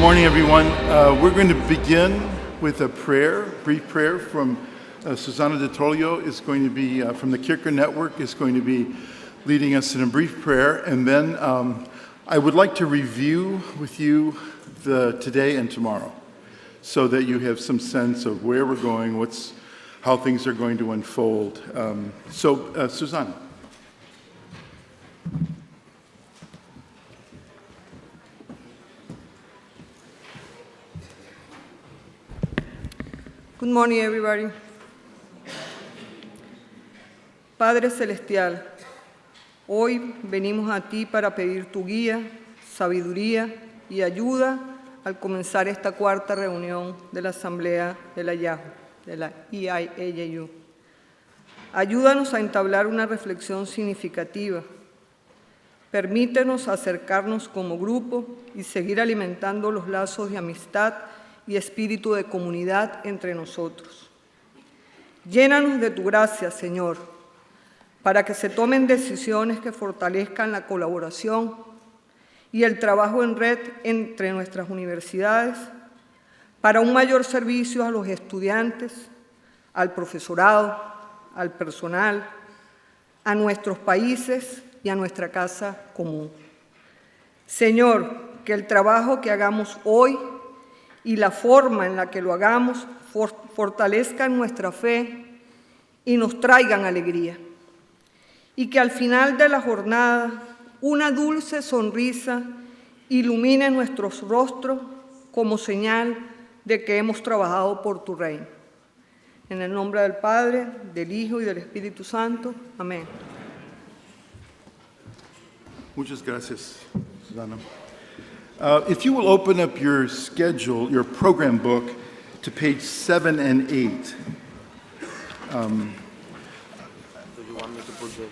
morning, everyone. We're going to begin with a prayer, brief prayer from Susana de Tollio is going to be, from the Kirker Network, is going to be leading us in a brief prayer. And then I would like to review with you the today and tomorrow so that you have some sense of where we're going, how things are going to unfold. Susana. Good morning, everybody. Padre Celestial, hoy venimos a ti para pedir tu guía, sabiduría y ayuda al comenzar esta cuarta reunión de la Asamblea de la IAJU, de la IAJU. Ayúdanos a entablar una reflexión significativa. Permítenos acercarnos como grupo y seguir alimentando los lazos de amistad y espíritu de comunidad entre nosotros. Llénanos de tu gracia, Señor, para que se tomen decisiones que fortalezcan la colaboración y el trabajo en red entre nuestras universidades para un mayor servicio a los estudiantes, al profesorado, al personal, a nuestros países y a nuestra casa común. Señor, que el trabajo que hagamos hoy y la forma en la que lo hagamos fortalezcan nuestra fe y nos traigan alegría. Y que al final de la jornada una dulce sonrisa ilumine nuestros rostros como señal de que hemos trabajado por tu reino. En el nombre del Padre, del Hijo y del Espíritu Santo. Amén. Muchas gracias, Susana. If you will open up your schedule, your program book, to page 7 and 8. Do you want me to put the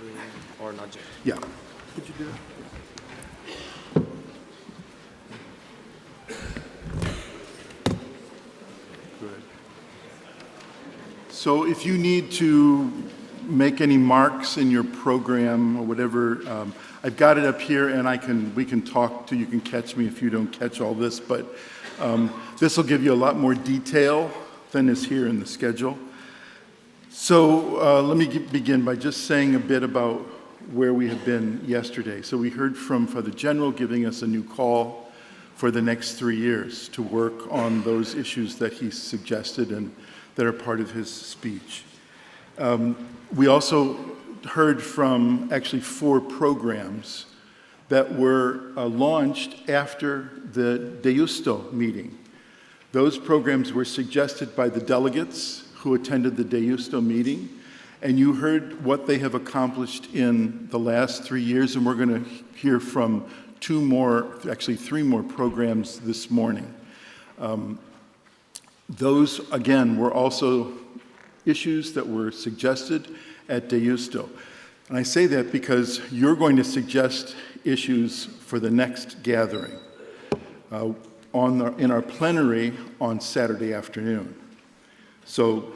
or not? Yeah. Could you do that? Good. So if you need to make any marks in your program or whatever, I've got it up here, and we can talk you can catch me if you don't catch all this, but this will give you a lot more detail than is here in the schedule. So let me begin by just saying a bit about where we have been yesterday. So we heard from Father General giving us a new call for the next 3 years to work on those issues that he suggested and that are part of his speech. We also heard from actually 4 programs that were launched after the Deusto meeting. Those programs were suggested by the delegates who attended the Deusto meeting, and you heard what they have accomplished in the last 3 years, and we're going to hear from 3 more programs this morning. Those, again, were also issues that were suggested at Deusto. And I say that because you're going to suggest issues for the next gathering in our plenary on Saturday afternoon. So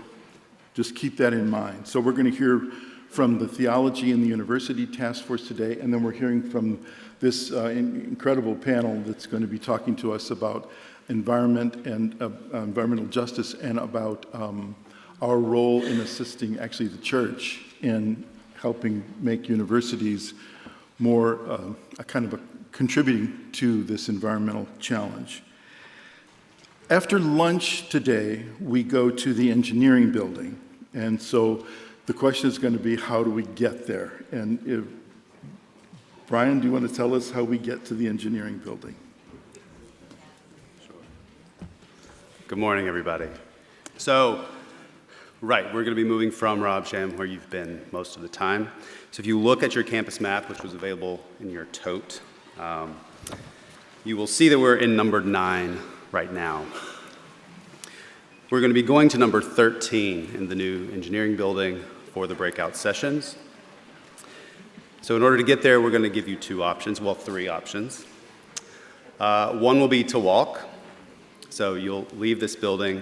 just keep that in mind. So we're going to hear from the Theology and the University Task Force today, and then we're hearing from this incredible panel that's going to be talking to us about environment and environmental justice and about our role in assisting actually the church in helping make universities more contributing to this environmental challenge. After lunch today, we go to the engineering building. And so the question is going to be, how do we get there? And Brian, do you want to tell us how we get to the engineering building? Sure. Good morning, everybody. So, right, we're going to be moving from Robsham, where you've been most of the time. So if you look at your campus map, which was available in your tote, you will see that we're in number 9 right now. We're going to be going to number 13 in the new engineering building for the breakout sessions. So in order to get there, we're going to give you 3 options. One will be to walk. So you'll leave this building,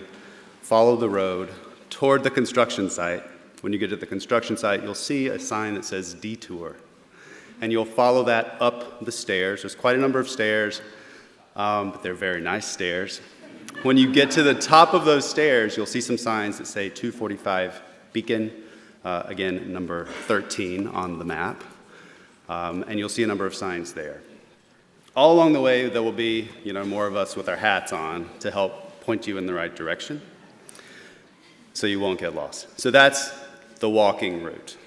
follow the road toward the construction site. When you get to the construction site, you'll see a sign that says detour. And you'll follow that up the stairs. There's quite a number of stairs. but they're very nice stairs. When you get to the top of those stairs, you'll see some signs that say 245 Beacon, again, number 13 on the map, and you'll see a number of signs there. All along the way, there will be, more of us with our hats on to help point you in the right direction so you won't get lost. So that's the walking route.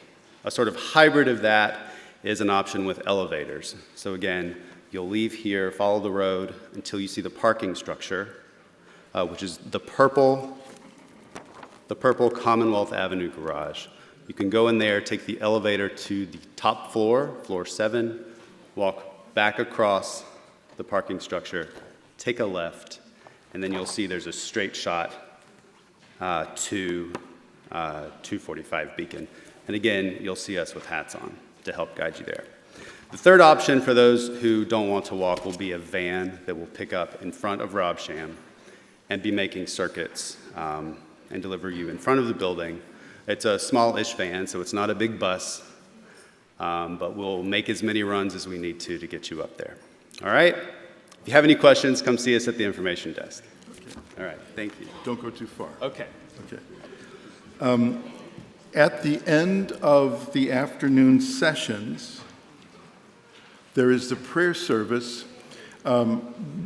A sort of hybrid of that is an option with elevators. So again, you'll leave here, follow the road until you see the parking structure, which is the purple Commonwealth Avenue garage. You can go in there, take the elevator to the top floor, floor 7, walk back across the parking structure, take a left, and then you'll see there's a straight shot to 245 Beacon. And again, you'll see us with hats on to help guide you there. The third option for those who don't want to walk will be a van that will pick up in front of Robsham and be making circuits and deliver you in front of the building. It's a small-ish van, so it's not a big bus, but we'll make as many runs as we need to get you up there. All right? If you have any questions, come see us at the information desk. Okay. All right, thank you. Don't go too far. Okay. Okay. At the end of the afternoon sessions, there is the prayer service.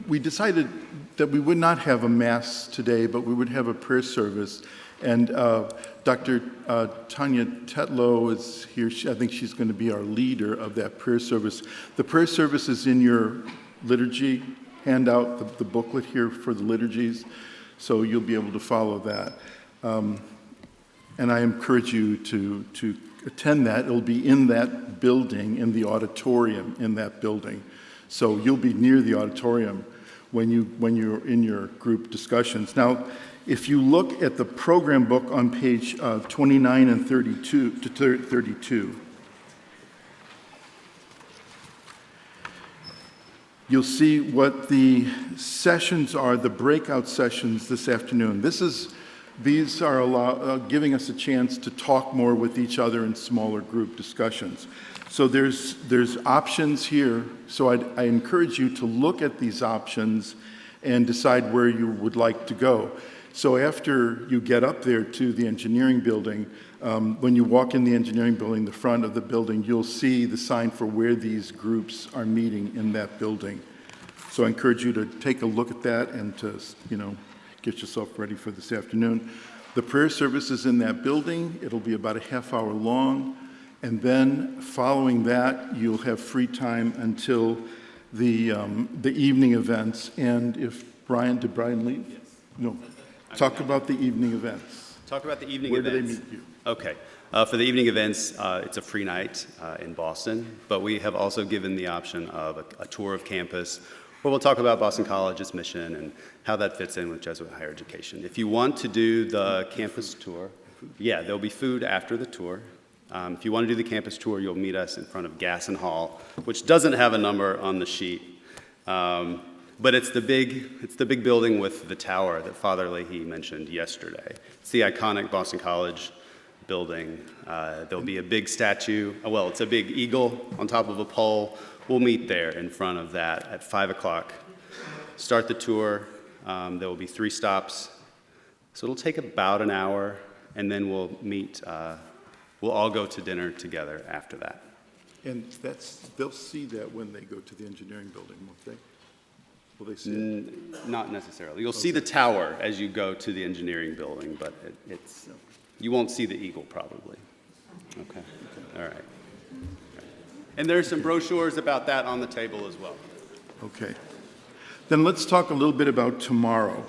We decided that we would not have a mass today, but we would have a prayer service. And Dr. Tanya Tetlow is here. I think she's going to be our leader of that prayer service. The prayer service is in your liturgy handout, the booklet here for the liturgies, so you'll be able to follow that. And I encourage you to attend that. It'll be in that building, in the auditorium in that building. So you'll be near the auditorium when you're in your group discussions. Now, if you look at the program book on page 29 and 32, you'll see what the sessions are, the breakout sessions this afternoon. These are giving us a chance to talk more with each other in smaller group discussions. So there's options here. So I encourage you to look at these options and decide where you would like to go. So after you get up there to the engineering building, when you walk in the engineering building, the front of the building, you'll see the sign for where these groups are meeting in that building. So I encourage you to take a look at that and to, get yourself ready for this afternoon. The prayer service is in that building. It'll be about a half hour long. And then following that, you'll have free time until the evening events. And did Brian leave? Yes. No. Talk about the evening events. Talk about the evening Where events. Where do they meet you? Okay. For the evening events, it's a free night in Boston, but we have also given the option of a tour of campus where we'll talk about Boston College, its mission, and how that fits in with Jesuit higher education. If you want to do the campus tour, there'll be food after the tour. If you want to do the campus tour, you'll meet us in front of Gasson Hall, which doesn't have a number on the sheet. But it's the big building with the tower that Father Leahy mentioned yesterday. It's the iconic Boston College building. There'll be a big statue. It's a big eagle on top of a pole. We'll meet there in front of that at 5 o'clock. Start the tour. There will be 3 stops. So it'll take about an hour, and then we'll meet. We'll all go to dinner together after that. And they'll see that when they go to the engineering building, won't they? Will they see it? Not necessarily. You'll see the tower as you go to the engineering building, but you won't see the eagle probably. Okay. All right. And there's some brochures about that on the table as well. Okay. Then let's talk a little bit about tomorrow.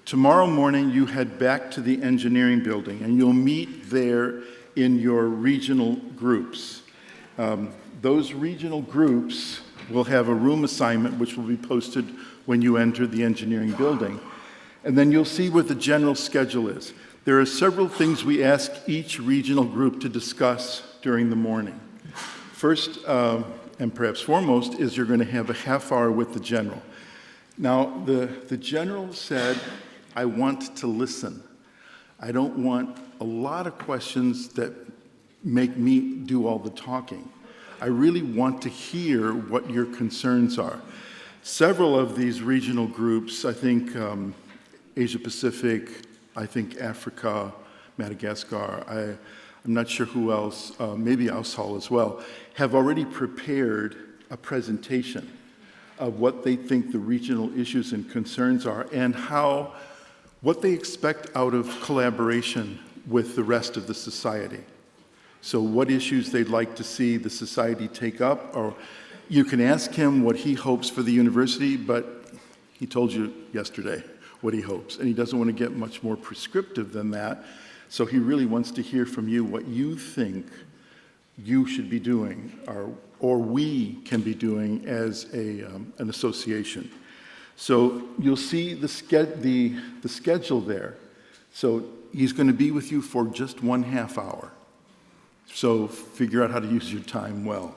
Tomorrow morning, you head back to the engineering building, and you'll meet there in your regional groups. Those regional groups will have a room assignment, which will be posted when you enter the engineering building. And then you'll see what the general schedule is. There are several things we ask each regional group to discuss during the morning. First, and perhaps foremost, is you're going to have a half hour with the general. Now, the general said, I want to listen. I don't want a lot of questions that make me do all the talking. I really want to hear what your concerns are. several of these regional groups, I think Asia Pacific, I think Africa, Madagascar, I'm not sure who else, maybe Aushall as well, have already prepared a presentation of what they think the regional issues and concerns are and what they expect out of collaboration with the rest of the society. So what issues they'd like to see the society take up, or you can ask him what he hopes for the university, but he told you yesterday what he hopes, and he doesn't want to get much more prescriptive than that. So he really wants to hear from you what you think you should be doing, or we can be doing as an association. So you'll see the schedule there. So he's going to be with you for just 1/2 hour. So figure out how to use your time well.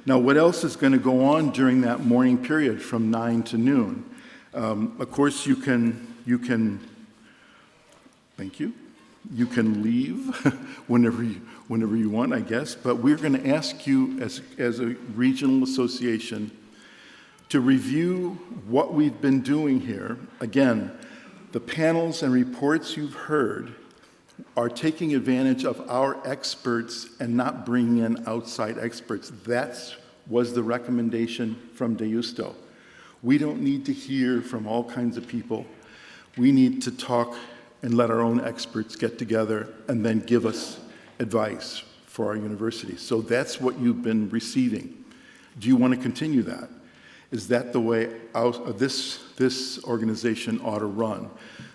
Now, what else is going to go on during that morning period from 9 to noon? Of course, you can, thank you. You can leave whenever you want, I guess, but we're going to ask you as a regional association to review what we've been doing here. Again, the panels and reports you've heard are taking advantage of our experts and not bringing in outside experts. That was the recommendation from Deusto. We don't need to hear from all kinds of people. We need to talk and let our own experts get together and then give us advice for our university. So that's what you've been receiving. Do you want to continue that? Is that the way this organization ought to run?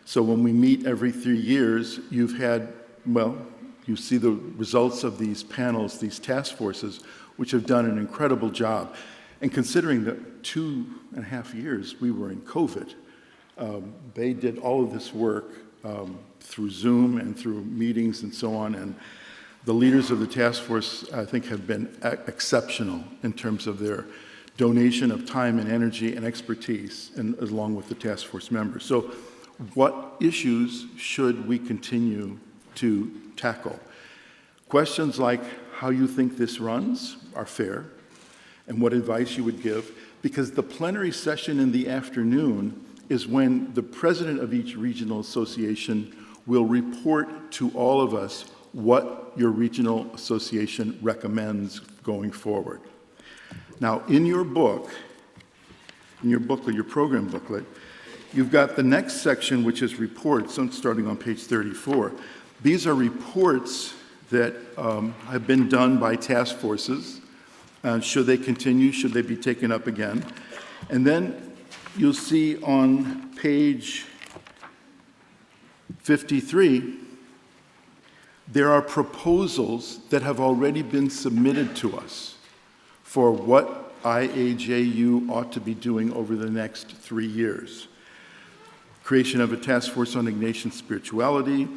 So when we meet every 3 years, you see the results of these panels, these task forces, which have done an incredible job. And considering that 2.5 years we were in COVID, they did all of this work through Zoom and through meetings and so on. And the leaders of the task force, I think, have been exceptional in terms of their donation of time and energy and expertise, and along with the task force members. So what issues should we continue to tackle? Questions like how you think this runs are fair, and what advice you would give, because the plenary session in the afternoon is when the president of each regional association will report to all of us what your regional association recommends going forward. Now, in your book, your program booklet, you've got the next section, which is reports, starting on page 34. These are reports that have been done by task forces. Should they continue? Should they be taken up again? And then you'll see on page 53, there are proposals that have already been submitted to us for what IAJU ought to be doing over the next 3 years. Creation of a task force on Ignatian spirituality.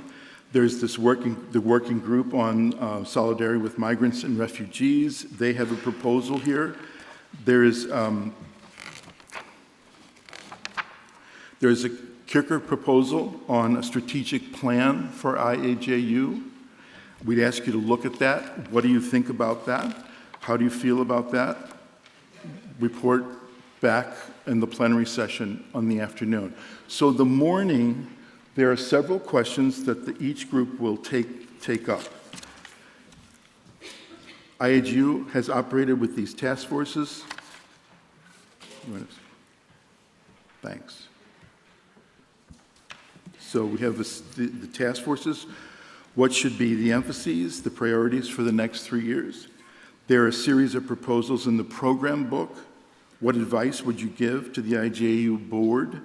There's the working group on solidarity with migrants and refugees. They have a proposal here. There's a Kirker proposal on a strategic plan for IAJU. We'd ask you to look at that. What do you think about that? How do you feel about that? Report back in the plenary session on the afternoon. So the morning, there are several questions that each group will take up. IAJU has operated with these task forces. Thanks. So we have the task forces. What should be the emphases, the priorities for the next 3 years? There are a series of proposals in the program book. What advice would you give to the IAJU board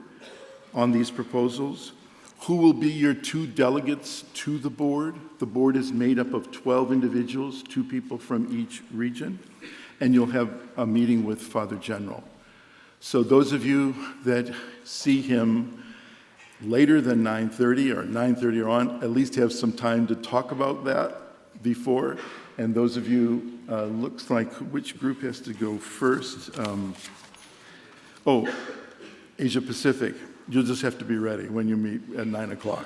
on these proposals? Who will be your 2 delegates to the board? The board is made up of 12 individuals, 2 people from each region, and you'll have a meeting with Father General. So those of you that see him later than 9:30 or 9:30 or on, at least have some time to talk about that before. And those of you, looks like which group has to go first? Asia Pacific. You'll just have to be ready when you meet at 9 o'clock.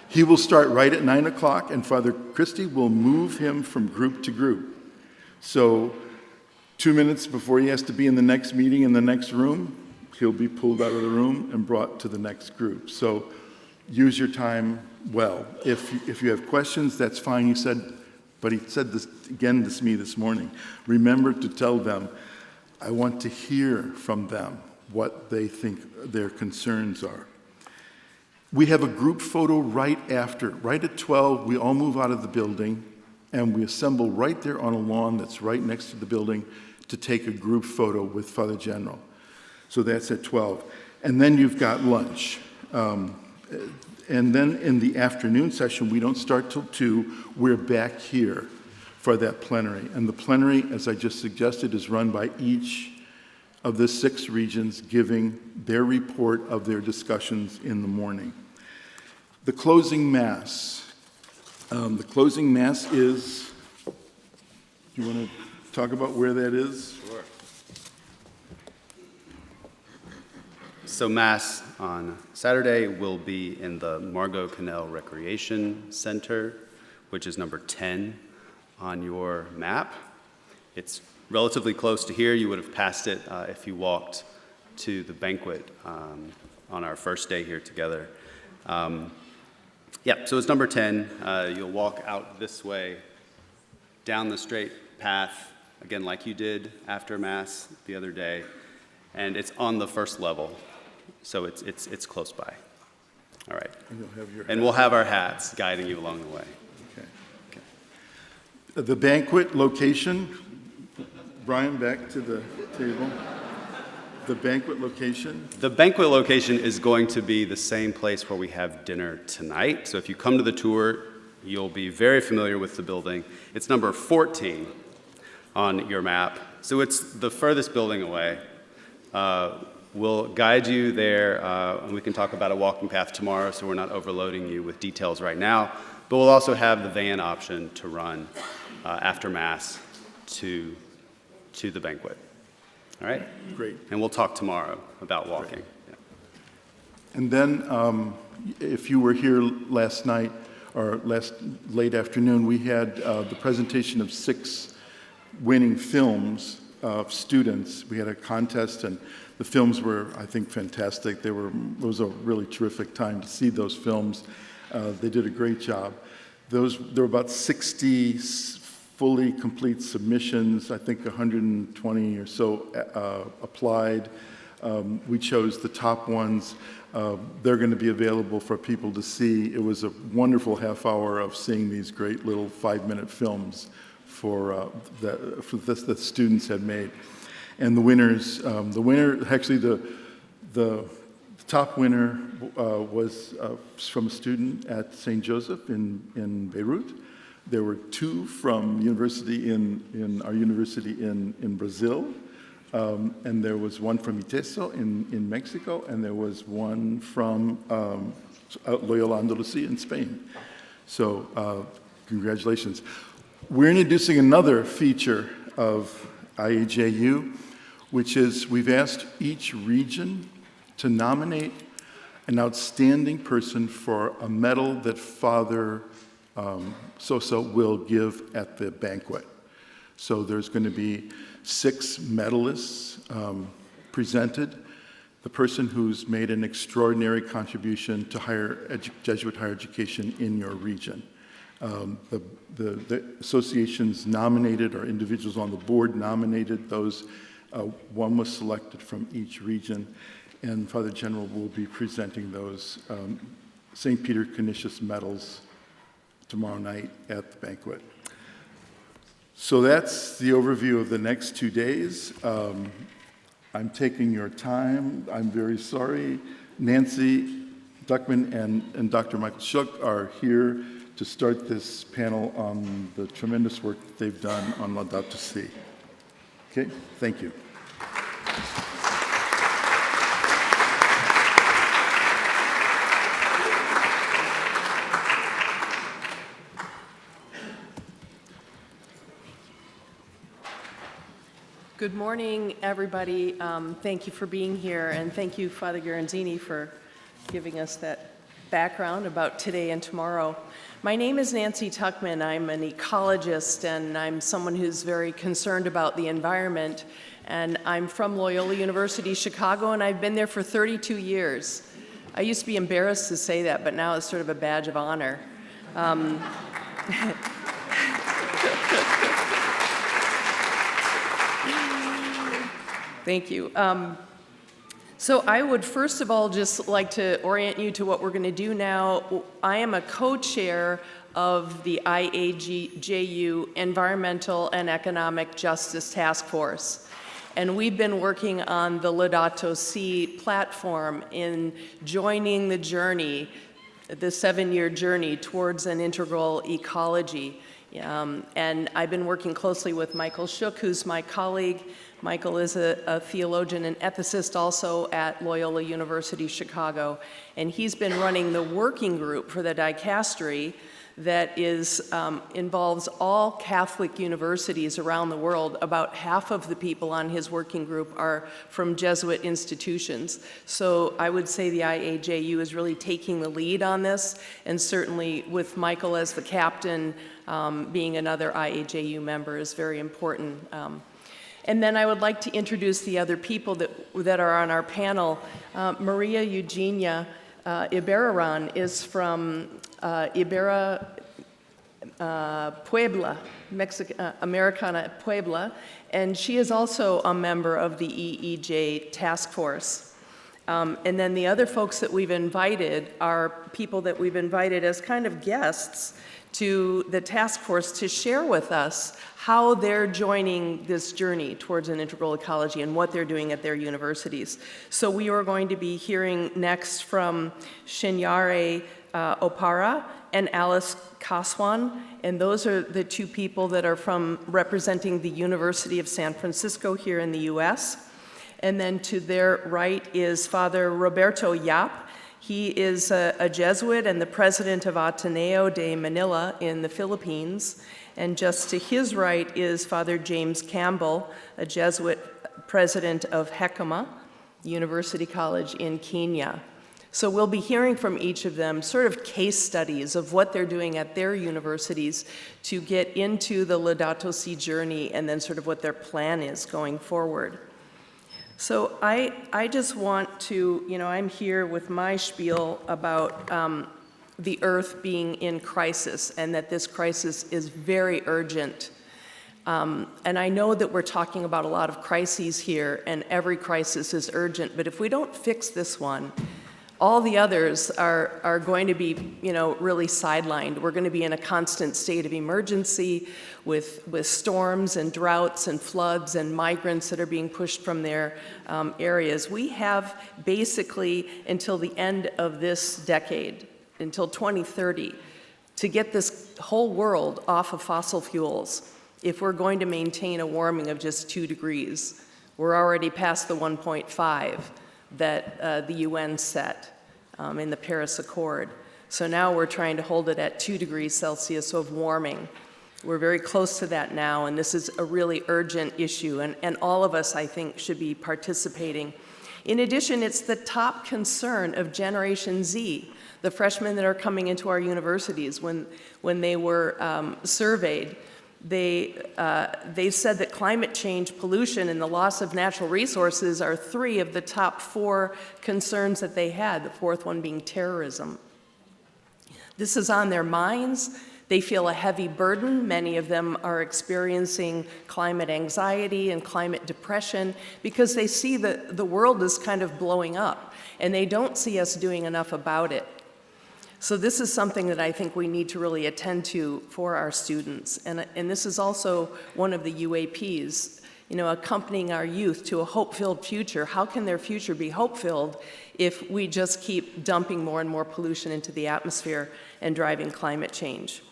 He will start right at 9 o'clock, and Father Christie will move him from group to group. So 2 minutes before he has to be in the next meeting in the next room, he'll be pulled out of the room and brought to the next group. So use your time well. If you have questions, that's fine. He said this again to me this morning. Remember to tell them, I want to hear from them what they think their concerns are. We have a group photo right at 12, we all move out of the building, and we assemble right there on a lawn that's right next to the building to take a group photo with Father General. So that's at 12. And then you've got lunch. And then in the afternoon session, we don't start till 2. We're back here for that plenary. And the plenary, as I just suggested, is run by each of the 6 regions giving their report of their discussions in the morning. The closing Mass. The closing Mass is, do you want to talk about where that is? Sure. So Mass on Saturday will be in the Margot Cannell Recreation Center, which is number 10 on your map. It's relatively close to here. You would have passed it if you walked to the banquet on our first day here together. So it's number 10. You'll walk out this way, down the straight path, again, like you did after Mass the other day, and it's on the first level, so it's close by. All right. And we'll have our hats guiding you along the way. Okay. The banquet location, Brian, back to the table. The banquet location? The banquet location is going to be the same place where we have dinner tonight. So if you come to the tour, you'll be very familiar with the building. It's number 14 on your map. So it's the furthest building away. We'll guide you there, and we can talk about a walking path tomorrow, so we're not overloading you with details right now. But we'll also have the van option to run after Mass to the banquet. All right? Great. And we'll talk tomorrow about walking. Yeah. And then, if you were here last night or late afternoon, we had the presentation of 6 winning films of students. We had a contest, and the films were, I think, fantastic. It was a really terrific time to see those films. They did a great job. There were about 60 fully complete submissions. I think 120 or so applied. We chose the top ones. They're going to be available for people to see. It was a wonderful half hour of seeing these great little 5-minute films that students had made. And the top winner was from a student at St. Joseph in Beirut. There were 2 from university in our university in Brazil, and there was one from Iteso in Mexico, and there was one from Loyola Andalusia in Spain. So congratulations. We're introducing another feature of IAJU, which is we've asked each region to nominate an outstanding person for a medal that Father Sosa will give at the banquet. So there's going to be 6 medalists presented. The person who's made an extraordinary contribution to Jesuit higher education in your region. The associations nominated, or individuals on the board nominated those. One was selected from each region, and Father General will be presenting those St. Peter Canisius medals tomorrow night at the banquet. So that's the overview of the next 2 days. I'm taking your time. I'm very sorry. Nancy Duckman and Dr. Michael Shook are here to start this panel on the tremendous work that they've done on Laudato Si. Okay, thank you. Good morning, everybody. Thank you for being here, and thank you, Father Garanzini, for giving us that background about today and tomorrow. My name is Nancy Tuckman. I'm an ecologist, and I'm someone who's very concerned about the environment. And I'm from Loyola University, Chicago, and I've been there for 32 years. I used to be embarrassed to say that, but now it's sort of a badge of honor. Thank you. So I would first of all just like to orient you to what we're going to do now. I am a co-chair of the IAJU Environmental and Economic Justice Task Force. And we've been working on the Laudato Si platform in joining the journey, the 7-year journey towards an integral ecology. And I've been working closely with Michael Shook, who's my colleague. Michael is a theologian and ethicist also at Loyola University, Chicago. And he's been running the working group for the dicastery that involves all Catholic universities around the world. About half of the people on his working group are from Jesuit institutions. So I would say the IAJU is really taking the lead on this, and certainly with Michael as the captain, being another IAJU member is very important. And then I would like to introduce the other people that are on our panel. Maria Eugenia Iberaran is from Puebla, Americana Puebla, and she is also a member of the EEJ task force. And then the other folks that we've invited are people that we've invited as kind of guests to the task force to share with us how they're joining this journey towards an integral ecology and what they're doing at their universities. So we are going to be hearing next from Shinyare Opara and Alice Kaswan, and those are the two people that are representing the University of San Francisco here in the US. And then to their right is Father Roberto Yap. He is a Jesuit and the president of Ateneo de Manila in the Philippines. And just to his right is Father James Campbell, a Jesuit president of Hekima University College in Kenya. So we'll be hearing from each of them sort of case studies of what they're doing at their universities to get into the Laudato Si journey, and then sort of what their plan is going forward. So I just want to, I'm here with my spiel about the earth being in crisis, and that this crisis is very urgent. And I know that we're talking about a lot of crises here, and every crisis is urgent, but if we don't fix this one, all the others are going to be, really sidelined. We're going to be in a constant state of emergency with storms and droughts and floods and migrants that are being pushed from their areas. We have basically until the end of this decade, until 2030, to get this whole world off of fossil fuels if we're going to maintain a warming of just 2 degrees. We're already past the 1.5 that the UN set in the Paris Accord. So now we're trying to hold it at 2 degrees Celsius of warming. We're very close to that now, and this is a really urgent issue, and all of us, I think, should be participating. In addition, it's the top concern of Generation Z, the freshmen that are coming into our universities. When they were surveyed, they said that climate change, pollution, and the loss of natural resources are 3 of the top 4 concerns that they had, the 4th one being terrorism. This is on their minds. They feel a heavy burden. Many of them are experiencing climate anxiety and climate depression because they see that the world is kind of blowing up, and they don't see us doing enough about it. So this is something that I think we need to really attend to for our students. And this is also one of the UAPs, accompanying our youth to a hope-filled future. How can their future be hope-filled if we just keep dumping more and more pollution into the atmosphere and driving climate change?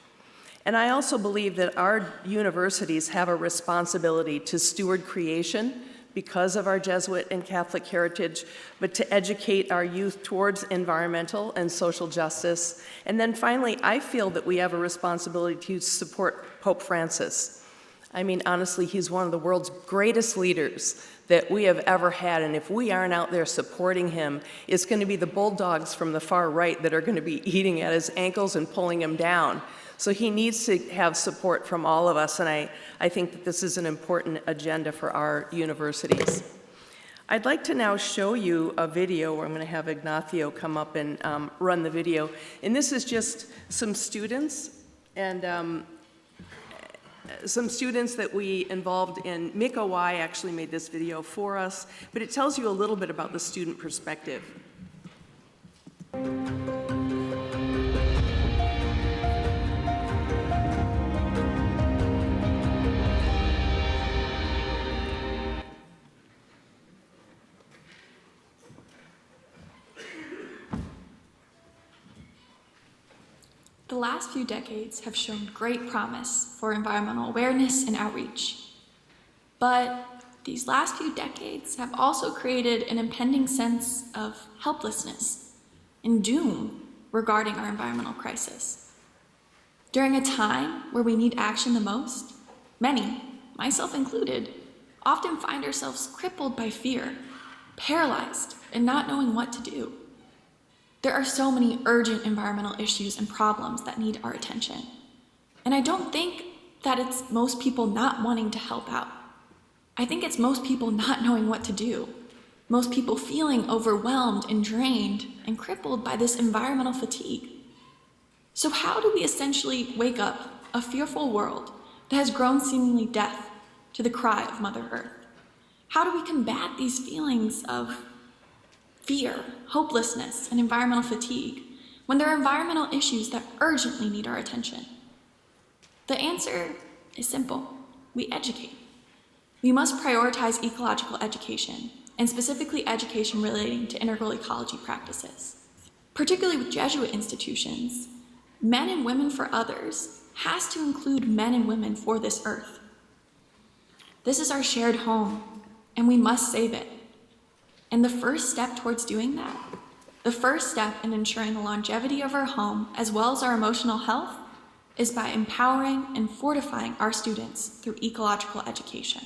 And I also believe that our universities have a responsibility to steward creation because of our Jesuit and Catholic heritage, but to educate our youth towards environmental and social justice. And then finally, I feel that we have a responsibility to support Pope Francis. I mean, honestly, he's one of the world's greatest leaders that we have ever had, and if we aren't out there supporting him, it's going to be the bulldogs from the far right that are going to be eating at his ankles and pulling him down. So he needs to have support from all of us, and I think that this is an important agenda for our universities. I'd like to now show you a video where I'm going to have Ignacio come up and run the video. And this is just some students and some students that we involved in. Mick O.Y. actually made this video for us, but it tells you a little bit about the student perspective. The last few decades have shown great promise for environmental awareness and outreach. But these last few decades have also created an impending sense of helplessness and doom regarding our environmental crisis. During a time where we need action the most, many, myself included, often find ourselves crippled by fear, paralyzed, and not knowing what to do. There are so many urgent environmental issues and problems that need our attention. And I don't think that it's most people not wanting to help out. I think it's most people not knowing what to do. Most people feeling overwhelmed and drained and crippled by this environmental fatigue. So how do we essentially wake up a fearful world that has grown seemingly deaf to the cry of Mother Earth? How do we combat these feelings of fear, hopelessness, and environmental fatigue when there are environmental issues that urgently need our attention? The answer is simple. We educate. We must prioritize ecological education, and specifically education relating to integral ecology practices. Particularly with Jesuit institutions, men and women for others has to include men and women for this earth. This is our shared home, and we must save it. And the first step towards doing that, the first step in ensuring the longevity of our home as well as our emotional health, is by empowering and fortifying our students through ecological education.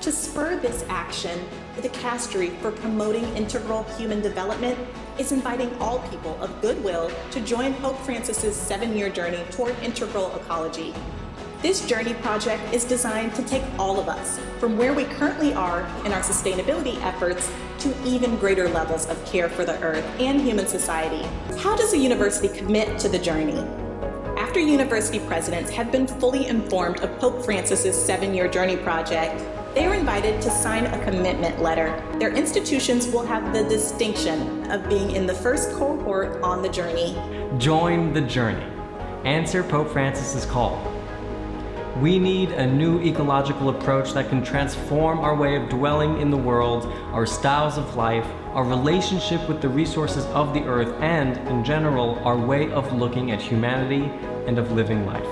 To spur this action, the dicastery for promoting integral human development is inviting all people of goodwill to join Pope Francis's 7-year journey toward integral ecology. This journey project is designed to take all of us from where we currently are in our sustainability efforts to even greater levels of care for the earth and human society. How does a university commit to the journey? After university presidents have been fully informed of Pope Francis's 7-year journey project, they are invited to sign a commitment letter. Their institutions will have the distinction of being in the first cohort on the journey. Join the journey. Answer Pope Francis's call. We need a new ecological approach that can transform our way of dwelling in the world, our styles of life, our relationship with the resources of the earth, and, in general, our way of looking at humanity and of living life.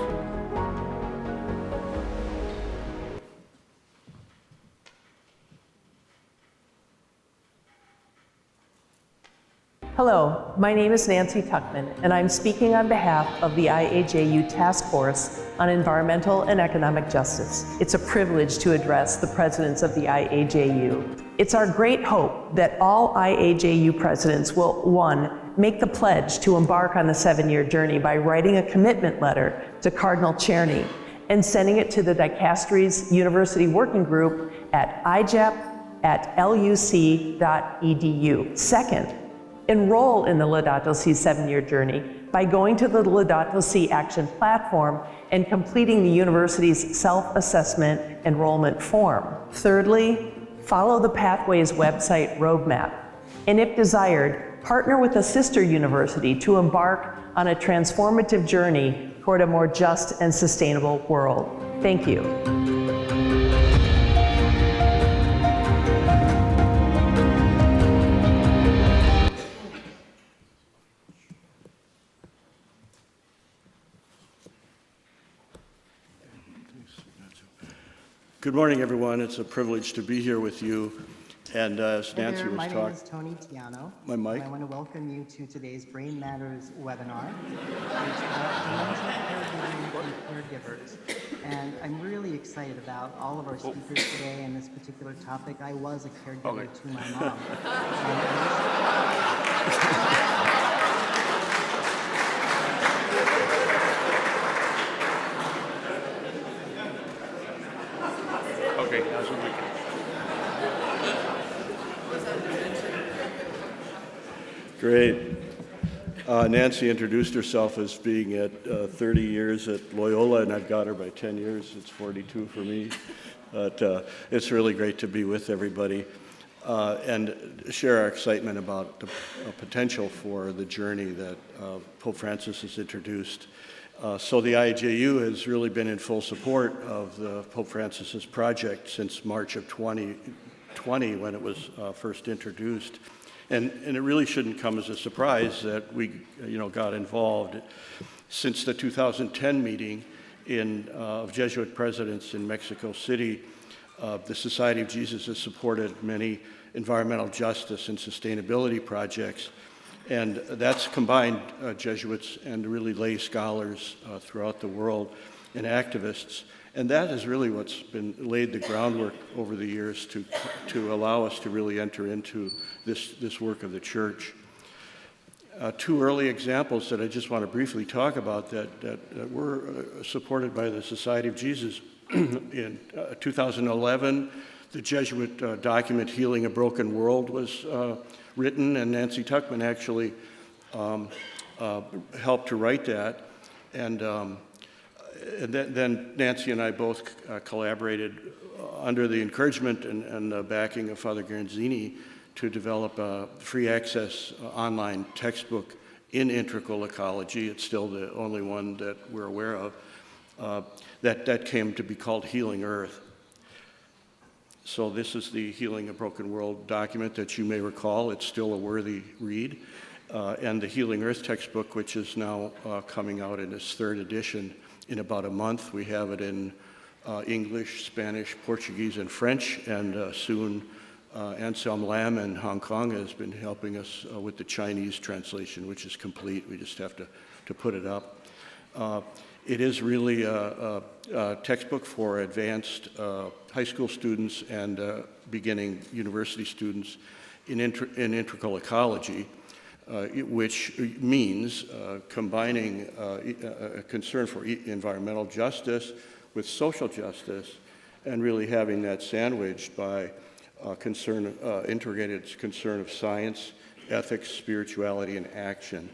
Hello, my name is Nancy Tuckman, and I'm speaking on behalf of the IAJU Task Force on Environmental and Economic Justice. It's a privilege to address the presidents of the IAJU. It's our great hope that all IAJU presidents will, 1, make the pledge to embark on the 7-year journey by writing a commitment letter to Cardinal Czerny and sending it to the dicastery's university working group at ijep@luc.edu. Second, enroll in the Laudato Si 7-year journey by going to the Laudato Si Action platform and completing the university's self-assessment enrollment form. Thirdly, follow the Pathways website roadmap. And if desired, partner with a sister university to embark on a transformative journey toward a more just and sustainable world. Thank you. Good morning, everyone. It's a privilege to be here with you. And as Hi Nancy there, was my name talking, is Tony Tiano. My mic? And I want to welcome you to today's Brain Matters webinar, which is about dementia caregivers. And I'm really excited about all of our speakers today and this particular topic. I was a caregiver to my mom. Okay, that's what we can. great. Nancy introduced herself as being at 30 years at Loyola, and I've got her by 10 years. It's 42 for me. But it's really great to be with everybody and share our excitement about the potential for the journey that Pope Francis has introduced. So the IAJU has really been in full support of the Pope Francis's project since March of 2020 when it was first introduced. And it really shouldn't come as a surprise that we got involved. Since the 2010 meeting of Jesuit presidents in Mexico City, the Society of Jesus has supported many environmental justice and sustainability projects. And that's combined Jesuits and really lay scholars throughout the world and activists. And that is really what's been laid the groundwork over the years to allow us to really enter into this work of the Church. Two early examples that I just want to briefly talk about that were supported by the Society of Jesus. In 2011, the Jesuit document Healing a Broken World was written, and Nancy Tuckman actually helped to write that. And then Nancy and I both collaborated under the encouragement and the backing of Father Garanzini to develop a free access online textbook in integral ecology. It's still the only one that we're aware of. That came to be called Healing Earth. So this is the Healing a Broken World document that you may recall. It's still a worthy read. And the Healing Earth textbook, which is now coming out in its third edition in about a month. We have it in English, Spanish, Portuguese, and French, and soon Anselm Lam in Hong Kong has been helping us with the Chinese translation, which is complete. We just have to put it up. It is really a textbook for advanced high school students and beginning university students in integral ecology, which means combining a concern for environmental justice with social justice and really having that sandwiched by integrated concern of science, ethics, spirituality, and action.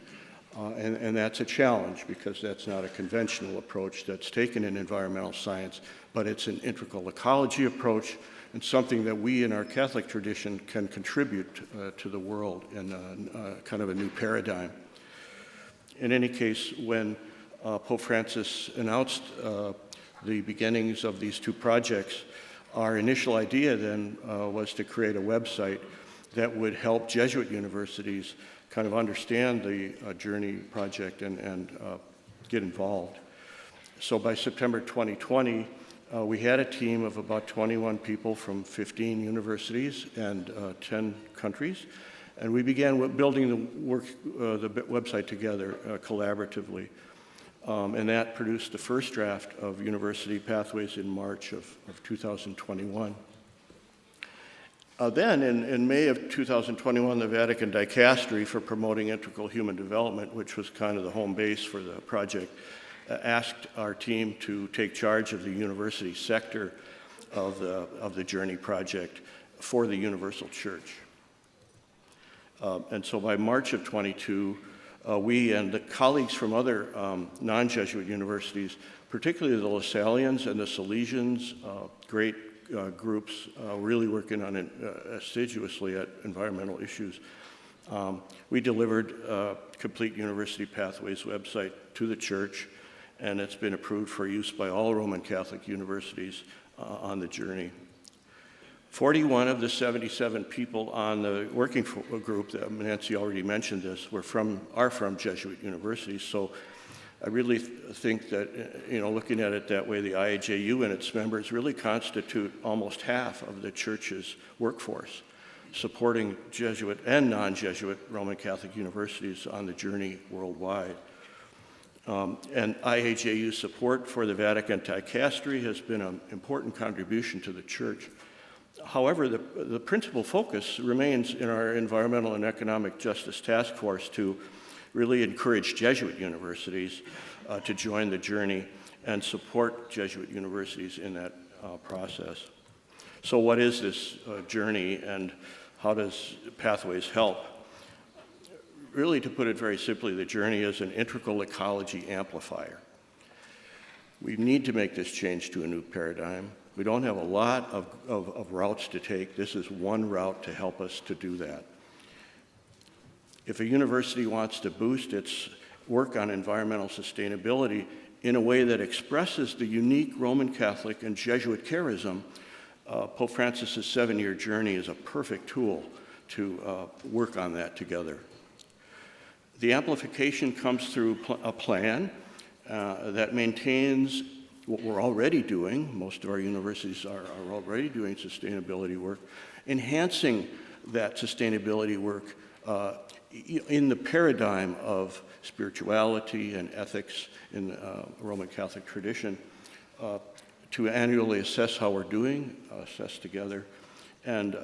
And that's a challenge because that's not a conventional approach that's taken in environmental science, but it's an integral ecology approach and something that we in our Catholic tradition can contribute to the world in kind of a new paradigm. In any case, when Pope Francis announced the beginnings of these two projects, our initial idea then was to create a website that would help Jesuit universities kind of understand the Journey project and get involved. So by September 2020, we had a team of about 21 people from 15 universities and 10 countries, and we began building the website together collaboratively. And that produced the first draft of University Pathways in March of 2021. Then, in May of 2021, the Vatican Dicastery for Promoting Integral Human Development, which was kind of the home base for the project, asked our team to take charge of the university sector of the Journey project for the Universal Church. And so by March of 22, we and the colleagues from other non-Jesuit universities, particularly the Lasallians and the Salesians, great groups really working on it assiduously at environmental issues. We delivered a complete University Pathways website to the Church, and it's been approved for use by all Roman Catholic universities on the Journey. 41 of the 77 people on the working group, Nancy already mentioned this, are from Jesuit universities. So I really think that, looking at it that way, the IAJU and its members really constitute almost half of the Church's workforce. supporting Jesuit and non-Jesuit Roman Catholic universities on the journey worldwide. And IAJU support for the Vatican Dicastery has been an important contribution to the Church. However, the principal focus remains in our Environmental and Economic Justice Task Force to really encourage Jesuit universities to join the journey and support Jesuit universities in that process. So what is this journey, and how does Pathways help? Really, to put it very simply, the journey is an integral ecology amplifier. We need to make this change to a new paradigm. We don't have a lot of routes to take. This is one route to help us to do that. If a university wants to boost its work on environmental sustainability in a way that expresses the unique Roman Catholic and Jesuit charism, Pope Francis's 7-year journey is a perfect tool to work on that together. The amplification comes through a plan that maintains what we're already doing. Most of our universities are already doing sustainability work, enhancing that sustainability work in the paradigm of spirituality and ethics in the Roman Catholic tradition, to annually assess how we're doing, assess together, and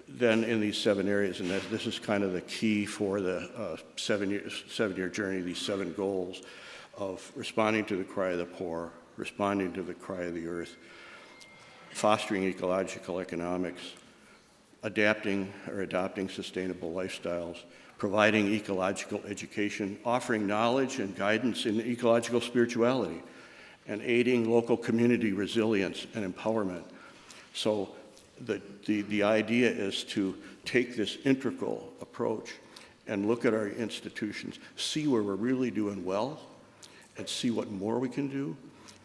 then in these 7 areas, and this is kind of the key for the 7-year journey, these 7 goals of responding to the cry of the poor, responding to the cry of the earth, fostering ecological economics, adapting or adopting sustainable lifestyles, providing ecological education, offering knowledge and guidance in ecological spirituality, and aiding local community resilience and empowerment. So the idea is to take this integral approach and look at our institutions, see where we're really doing well, and see what more we can do,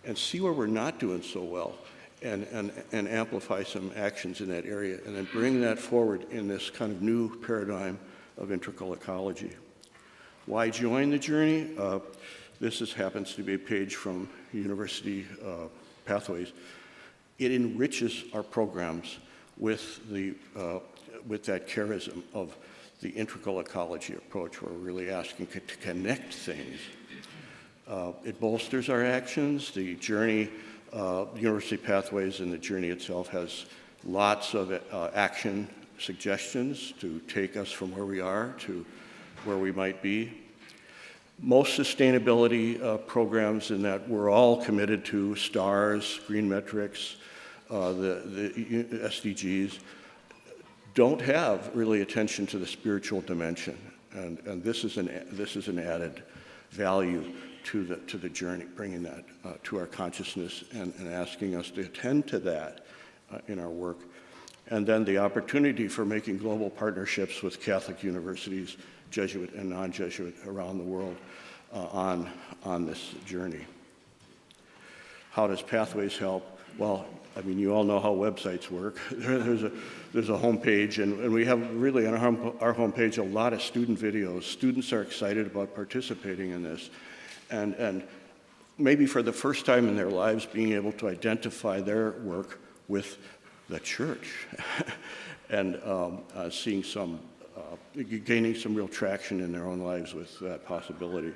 and see where we're not doing so well, and amplify some actions in that area, and then bring that forward in this kind of new paradigm of integral ecology. Why join the journey? This happens to be a page from University Pathways. It enriches our programs with that charism of the integral ecology approach, where we're really asking to connect things. It bolsters our actions. The journey, University Pathways and the journey itself has lots of action suggestions to take us from where we are to where we might be. Most sustainability programs in that we're all committed to STARS, green metrics, the SDGs, don't have really attention to the spiritual dimension, and this is an added value to the journey, bringing that to our consciousness and asking us to attend to that in our work. And then the opportunity for making global partnerships with Catholic universities, Jesuit and non-Jesuit, around the world on this journey. How does Pathways help? Well, I mean, you all know how websites work. There's a homepage, and we have really on our homepage a lot of student videos. Students are excited about participating in this, and maybe for the first time in their lives being able to identify their work with the Church, and seeing gaining some real traction in their own lives with that possibility.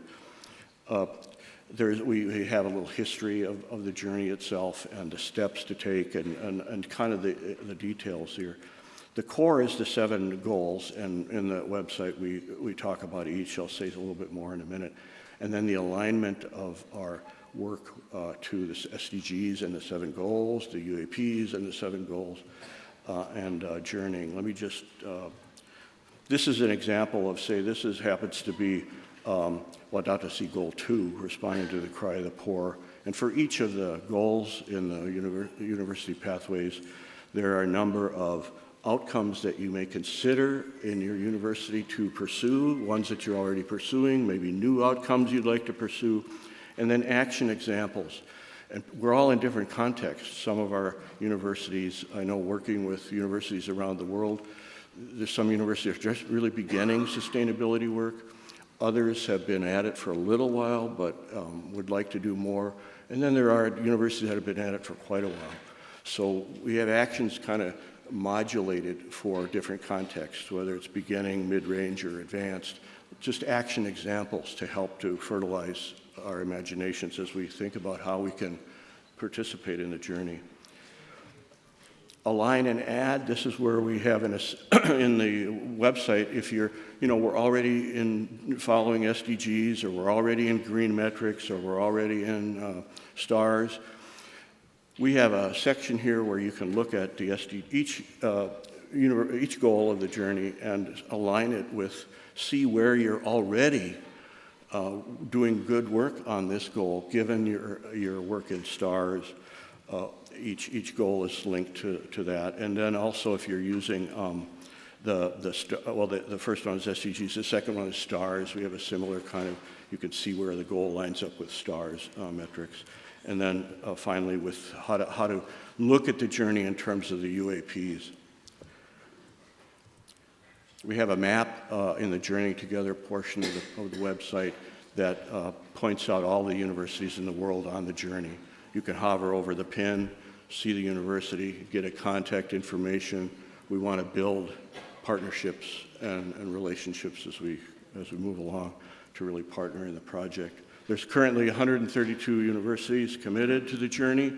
We have a little history of the journey itself and the steps to take and kind of the details here. The core is the 7 goals, and in the website we talk about each. I'll say a little bit more in a minute. And then the alignment of our work to the SDGs and the 7 goals, the UAPs and the 7 goals, and journeying. Let me just, this is an example of, say, happens to be Laudato Si Goal 2, responding to the cry of the poor. And for each of the goals in the University Pathways, there are a number of outcomes that you may consider in your university to pursue, ones that you're already pursuing, maybe new outcomes you'd like to pursue, and then action examples. And we're all in different contexts. Some of our universities, I know working with universities around the world, there's some universities that are just really beginning sustainability work. Others have been at it for a little while, but would like to do more. And then there are universities that have been at it for quite a while. So we have actions kind of modulated for different contexts, whether it's beginning, mid-range, or advanced. Just action examples to help to fertilize our imaginations as we think about how we can participate in the journey. Align and add, this is where we have in the website, if you're, we're already in following SDGs, or we're already in green metrics, or we're already in stars. We have a section here where you can look at the each goal of the journey and align it with, see where you're already doing good work on this goal, given your work in stars. Each goal is linked to that. And then also if you're using the first one is SDGs, the second one is stars. We have a similar kind of, you can see where the goal lines up with stars metrics. And then finally with how to look at the journey in terms of the UAPs. We have a map in the Journey Together portion of the website that points out all the universities in the world on the journey. You can hover over the pin, see the university, get a contact information. We want to build partnerships and relationships as we move along to really partner in the project. There's currently 132 universities committed to the journey.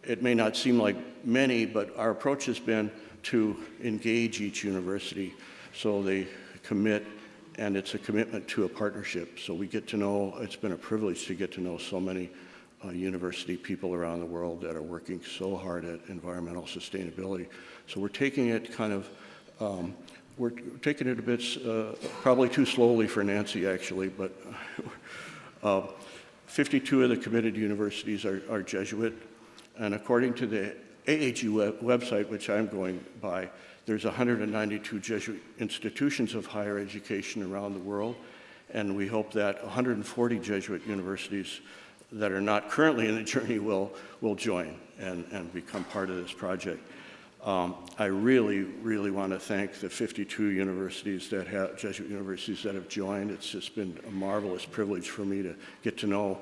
It may not seem like many, but our approach has been to engage each university so they commit, and it's a commitment to a partnership. So we get to know, it's been a privilege to get to know so many university people around the world that are working so hard at environmental sustainability. So we're taking it kind of, we're taking it a bit, probably too slowly for Nancy actually, but 52 of the committed universities are Jesuit, and according to the IAJU website, which I'm going by, there's 192 Jesuit institutions of higher education around the world, and we hope that 140 Jesuit universities that are not currently in the journey will join and become part of this project. I really, really want to thank the 52 universities that have, Jesuit universities that have joined. It's just been a marvelous privilege for me to get to know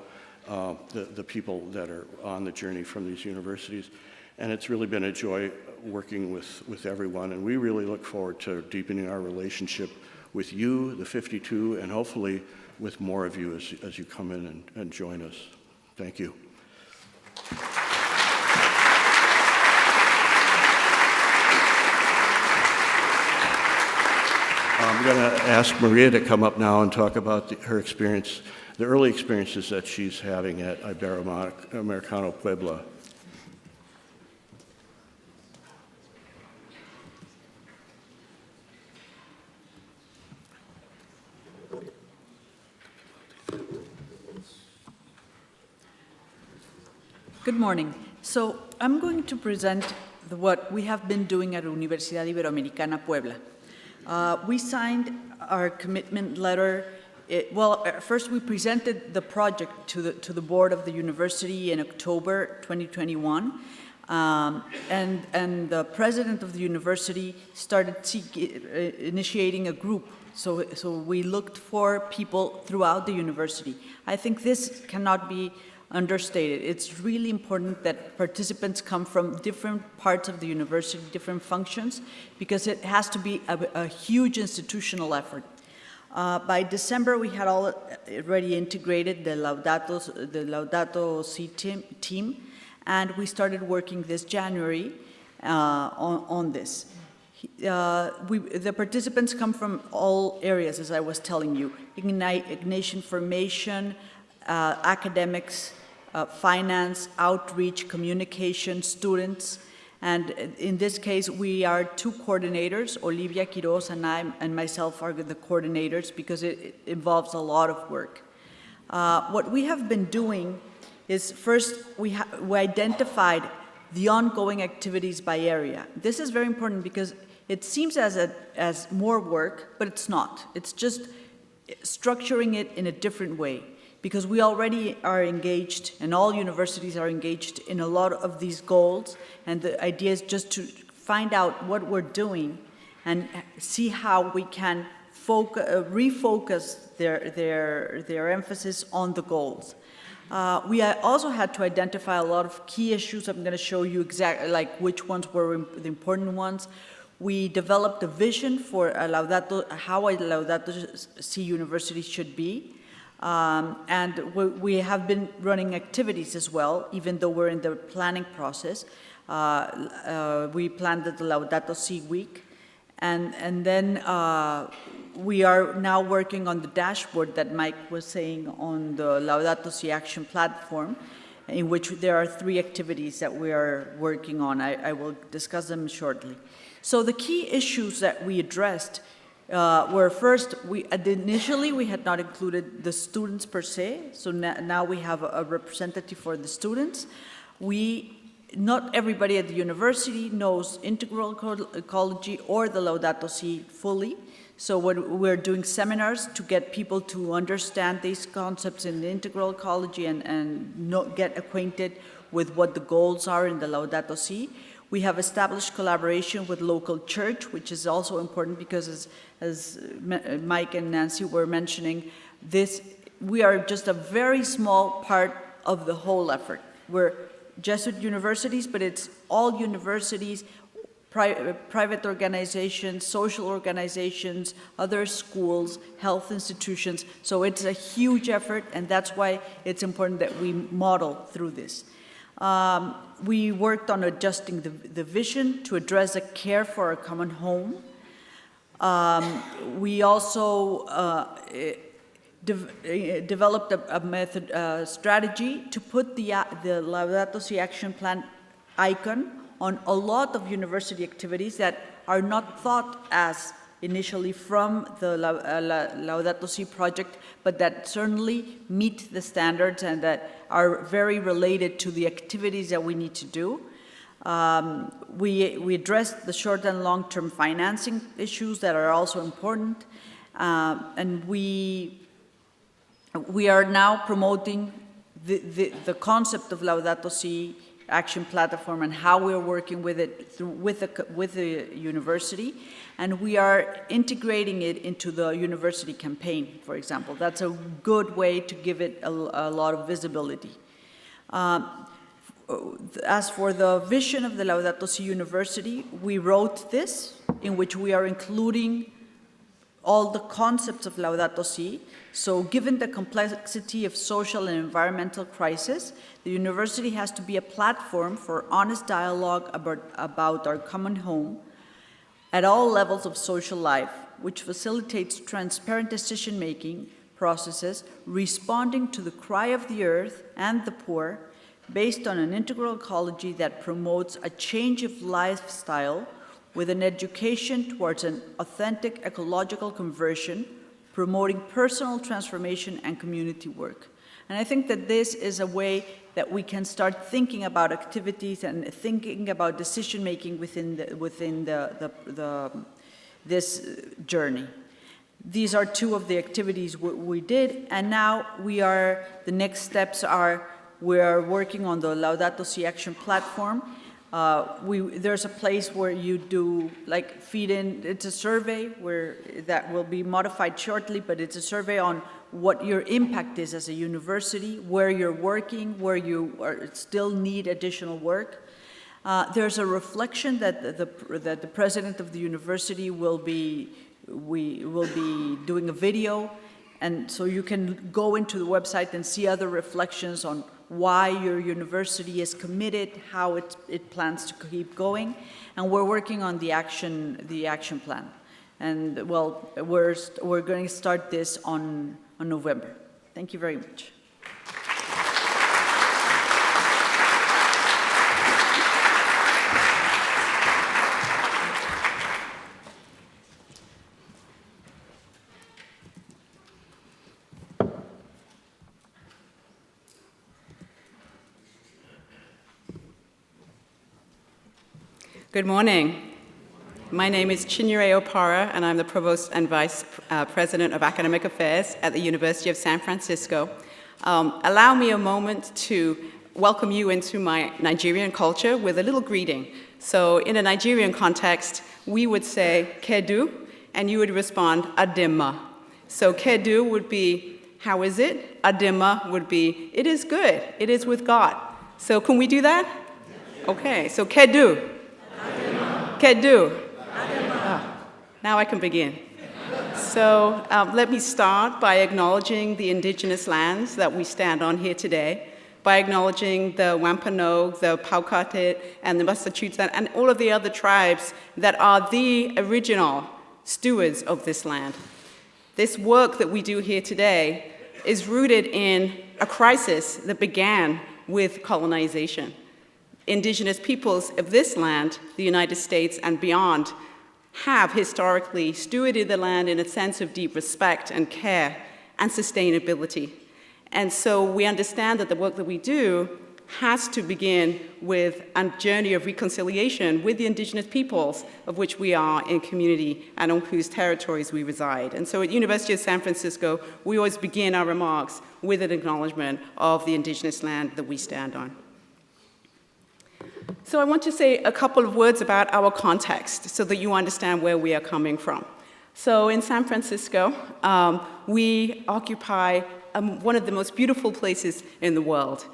the people that are on the journey from these universities. And it's really been a joy working with everyone, and we really look forward to deepening our relationship with you, the 52, and hopefully with more of you as you come in and join us. Thank you. I'm going to ask Maria to come up now and talk about her experience, the early experiences that she's having at Iberoamericano Puebla. Good morning. So I'm going to present what we have been doing at Universidad Iberoamericana Puebla. We signed our commitment letter. First we presented the project to the board of the university in October 2021, and the president of the university started initiating a group. So we looked for people throughout the university. I think this cannot be understated. It's really important that participants come from different parts of the university, different functions, because it has to be a huge institutional effort. By December, we had already integrated the Laudato Si team, and we started working this January on this. The participants come from all areas, as I was telling you: Ignatian formation, academics, finance, outreach, communication, students. And in this case, we are two coordinators. Olivia Quiroz and I and myself are the coordinators because it involves a lot of work. What we have been doing is, first, we identified the ongoing activities by area. This is very important because it seems as more work, but it's not. It's just structuring it in a different way, because we already are engaged, and all universities are engaged in a lot of these goals, and the idea is just to find out what we're doing and see how we can refocus their emphasis on the goals. We also had to identify a lot of key issues. I'm going to show you exactly like which ones were the important ones. We developed a vision for how a Laudato Si University should be. And we have been running activities as well, even though we're in the planning process. We planned the Laudato Si week. And then we are now working on the dashboard that Mike was saying on the Laudato Si Action platform, in which there are 3 activities that we are working on. I will discuss them shortly. So the key issues that we addressed were first, initially we had not included the students per se, so now we have a representative for the students. Not everybody at the university knows integral ecology or the Laudato Si fully, so we're doing seminars to get people to understand these concepts in the integral ecology and get acquainted with what the goals are in the Laudato Si. We have established collaboration with local church, which is also important because as Mike and Nancy were mentioning, we are just a very small part of the whole effort. We're Jesuit universities, but it's all universities, private organizations, social organizations, other schools, health institutions. So it's a huge effort, and that's why it's important that we model through this. We worked on adjusting the vision to address the care for a common home. We also developed a strategy to put the Laudato Si Action Plan icon on a lot of university activities that are not thought as initially from the Laudato Si project, but that certainly meet the standards and that are very related to the activities that we need to do. We addressed the short and long-term financing issues that are also important, and we are now promoting the concept of Laudato Si Action Platform and how we're working with it with the university, and we are integrating it into the university campaign, for example. That's a good way to give it a lot of visibility. As for the vision of the Laudato Si University, we wrote this, in which we are including all the concepts of Laudato Si. So given the complexity of social and environmental crisis, the university has to be a platform for honest dialogue about our common home at all levels of social life, which facilitates transparent decision-making processes, responding to the cry of the earth and the poor, based on an integral ecology that promotes a change of lifestyle with an education towards an authentic ecological conversion, promoting personal transformation and community work. And I think that this is a way that we can start thinking about activities and thinking about decision-making within this journey. These are 2 of the activities we did, and now the next steps are, we are working on the Laudato Si Action platform. There's a place where you do feed in, it's a survey that will be modified shortly, but it's a survey on what your impact is as a university, where you're working, where you still need additional work. There's a reflection that the president of the university will be doing a video, and so you can go into the website and see other reflections on why your university is committed, how it plans to keep going, and we're working on the action plan. And well, we're going to start this on November. Thank you very much. Good morning. My name is Chinyere Opara, and I'm the Provost and Vice President of Academic Affairs at the University of San Francisco. Allow me a moment to welcome you into my Nigerian culture with a little greeting. So in a Nigerian context, we would say, Kedu, and you would respond, Adema. So Kedu would be, How is it? Adema would be, it is good. It is with God. So can we do that? Okay, so kedu. Kedu. Now I can begin. So let me start by acknowledging the indigenous lands that we stand on here today, by acknowledging the Wampanoag, the Paukatit, and the Massachusetts, and all of the other tribes that are the original stewards of this land. This work that we do here today is rooted in a crisis that began with colonization. Indigenous peoples of this land, the United States and beyond, have historically stewarded the land in a sense of deep respect and care and sustainability. And so we understand that the work that we do has to begin with a journey of reconciliation with the indigenous peoples of which we are in community and on whose territories we reside. And so at University of San Francisco, we always begin our remarks with an acknowledgement of the indigenous land that we stand on. So I want to say a couple of words about our context so that you understand where we are coming from. So in San Francisco, we occupy one of the most beautiful places in the world.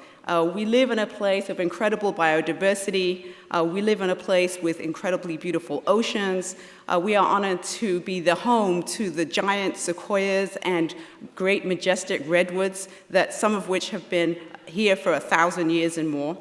We live in a place of incredible biodiversity. We live in a place with incredibly beautiful oceans. We are honored to be the home to the giant sequoias and great majestic redwoods, that some of which have been here for 1,000 years and more.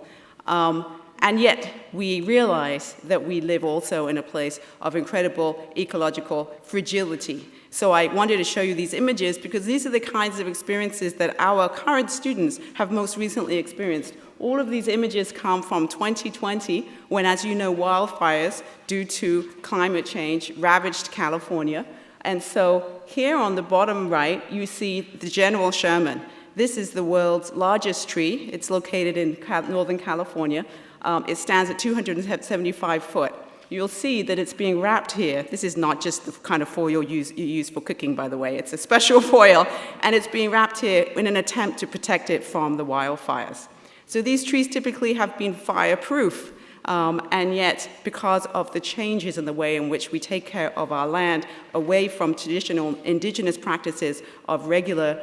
And yet, we realize that we live also in a place of incredible ecological fragility. So I wanted to show you these images because these are the kinds of experiences that our current students have most recently experienced. All of these images come from 2020, when, as you know, wildfires due to climate change ravaged California. And so here on the bottom right, you see the General Sherman. This is the world's largest tree. It's located in Northern California. It stands at 275 foot. You'll see that it's being wrapped here. This is not just the kind of foil you use for cooking, by the way. It's a special foil, and it's being wrapped here in an attempt to protect it from the wildfires. So these trees typically have been fireproof, and yet, because of the changes in the way in which we take care of our land, away from traditional indigenous practices of regular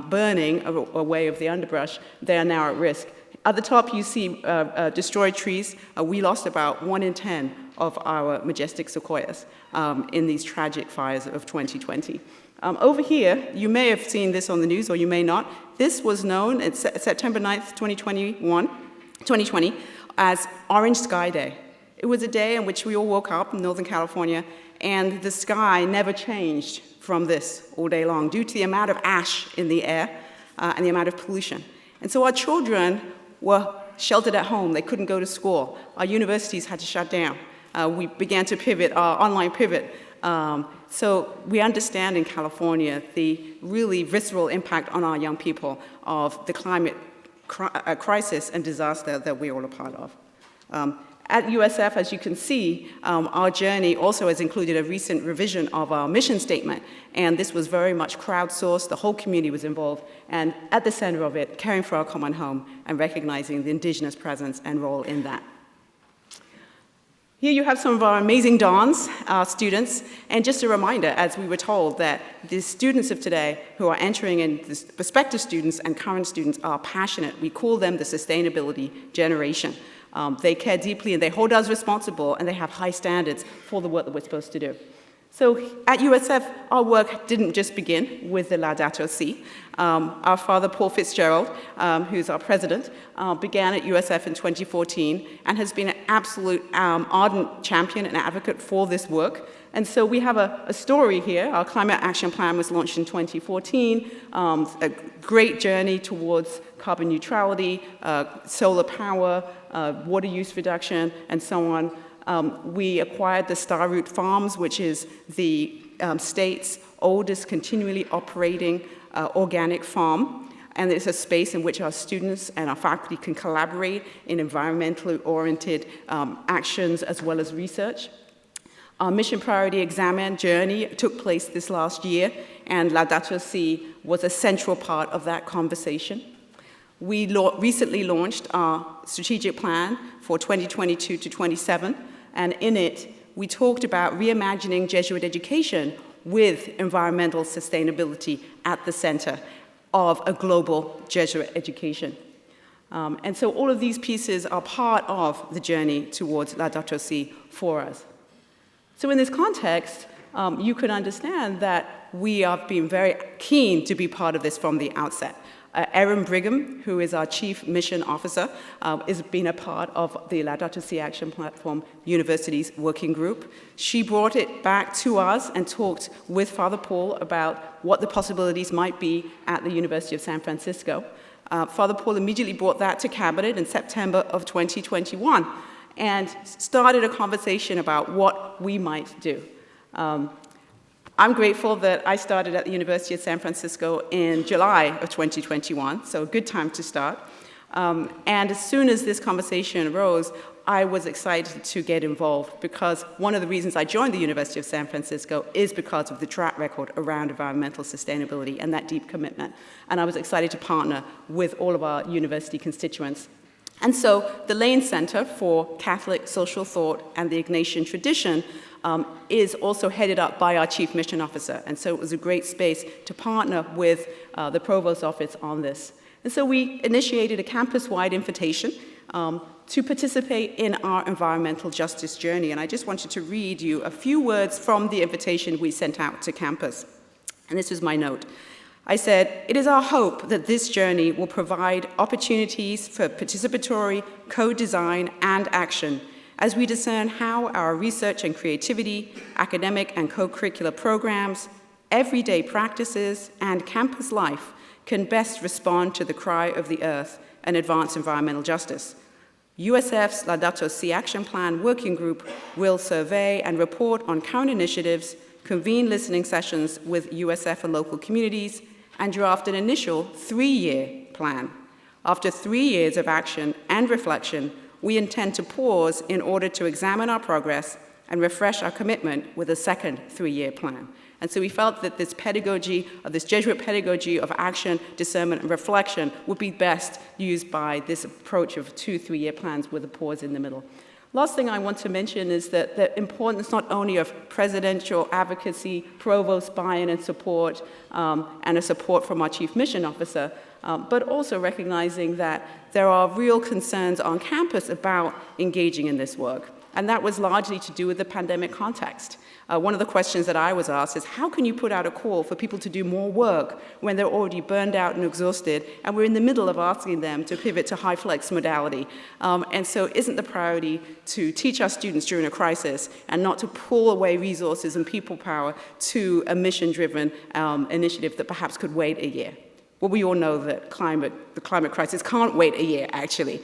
burning away of the underbrush, they are now at risk. At the top, you see destroyed trees. We lost about 1 in 10 of our majestic sequoias in these tragic fires of 2020. Over here, you may have seen this on the news, or you may not. This was known, it's September 9th, 2020, as Orange Sky Day. It was a day in which we all woke up in Northern California, and the sky never changed from this all day long due to the amount of ash in the air and the amount of pollution. And so our children were sheltered at home. They couldn't go to school. Our universities had to shut down. We began to pivot, our online pivot. So we understand in California the really visceral impact on our young people of the climate crisis and disaster that we're all a part of. At USF, as you can see, our journey also has included a recent revision of our mission statement, and this was very much crowdsourced. The whole community was involved, and at the center of it, caring for our common home and recognizing the indigenous presence and role in that. Here you have some of our amazing dons, our students, and just a reminder, as we were told, that the students of today who are entering in, the prospective students and current students are passionate. We call them the sustainability generation. They care deeply and they hold us responsible, and they have high standards for the work that we're supposed to do. So at USF, our work didn't just begin with the Laudato Si. Our father, Paul Fitzgerald, who's our president, began at USF in 2014 and has been an absolute ardent champion and advocate for this work. And so we have a story here. Our climate action plan was launched in 2014, a great journey towards carbon neutrality, solar power, water use reduction, and so on. We acquired the Starroot Farms, which is the state's oldest continually operating organic farm. And it's a space in which our students and our faculty can collaborate in environmentally oriented actions as well as research. Our mission priority exam journey took place this last year, and Laudato Si was a central part of that conversation. We recently launched our strategic plan for 2022 to 27, and in it, we talked about reimagining Jesuit education with environmental sustainability at the center. of a global Jesuit education. And so all of these pieces are part of the journey towards Laudato Si for us. So in this context, you can understand that we have been very keen to be part of this from the outset. Erin Brigham, who is our Chief Mission Officer, has been a part of the Laudato Si Action Platform University's working group. She brought it back to us and talked with Father Paul about what the possibilities might be at the University of San Francisco. Father Paul immediately brought that to Cabinet in September of 2021 and started a conversation about what we might do. I'm grateful that I started at the University of San Francisco in July of 2021, so a good time to start. And as soon as this conversation arose, I was excited to get involved because one of the reasons I joined the University of San Francisco is because of the track record around environmental sustainability and that deep commitment. And I was excited to partner with all of our university constituents. And so the Lane Center for Catholic Social Thought and the Ignatian Tradition is also headed up by our Chief Mission Officer. And so it was a great space to partner with the Provost's office on this. And so we initiated a campus-wide invitation to participate in our environmental justice journey. And I just wanted to read you a few words from the invitation we sent out to campus. And this was my note. I said, "It is our hope that this journey will provide opportunities for participatory co-design and action as we discern how our research and creativity, academic and co-curricular programs, everyday practices, and campus life can best respond to the cry of the earth and advance environmental justice. USF's Laudato Si Action Plan Working Group will survey and report on current initiatives, convene listening sessions with USF and local communities, and draft an initial 3-year plan. After 3 years of action and reflection, we intend to pause in order to examine our progress and refresh our commitment with a second 3-year plan." And so we felt that this pedagogy, or this Jesuit pedagogy of action, discernment, and reflection would be best used by this approach of 2 3-year plans with a pause in the middle. Last thing I want to mention is that the importance not only of presidential advocacy, provost buy-in and support, and a support from our Chief Mission Officer, but also recognizing that there are real concerns on campus about engaging in this work. And that was largely to do with the pandemic context. One of the questions that I was asked is, how can you put out a call for people to do more work when they're already burned out and exhausted, and we're in the middle of asking them to pivot to high-flex modality? And so isn't the priority to teach our students during a crisis and not to pull away resources and people power to a mission-driven initiative that perhaps could wait a year? Well, we all know that the climate crisis can't wait a year, actually.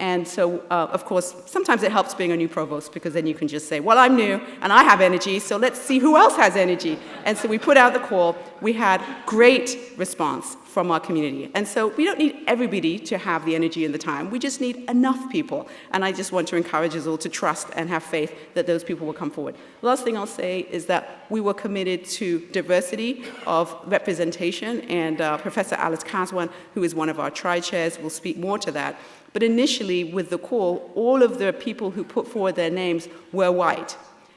And so, of course, sometimes it helps being a new provost because then you can just say, well, I'm new and I have energy, so let's see who else has energy. And so we put out the call. We had great response from our community. And so we don't need everybody to have the energy and the time. We just need enough people. And I just want to encourage us all to trust and have faith that those people will come forward. The last thing I'll say is that we were committed to diversity of representation, and Professor Alice Caswan, who is one of our tri-chairs, will speak more to that. But initially, with the call, all of the people who put forward their names were white.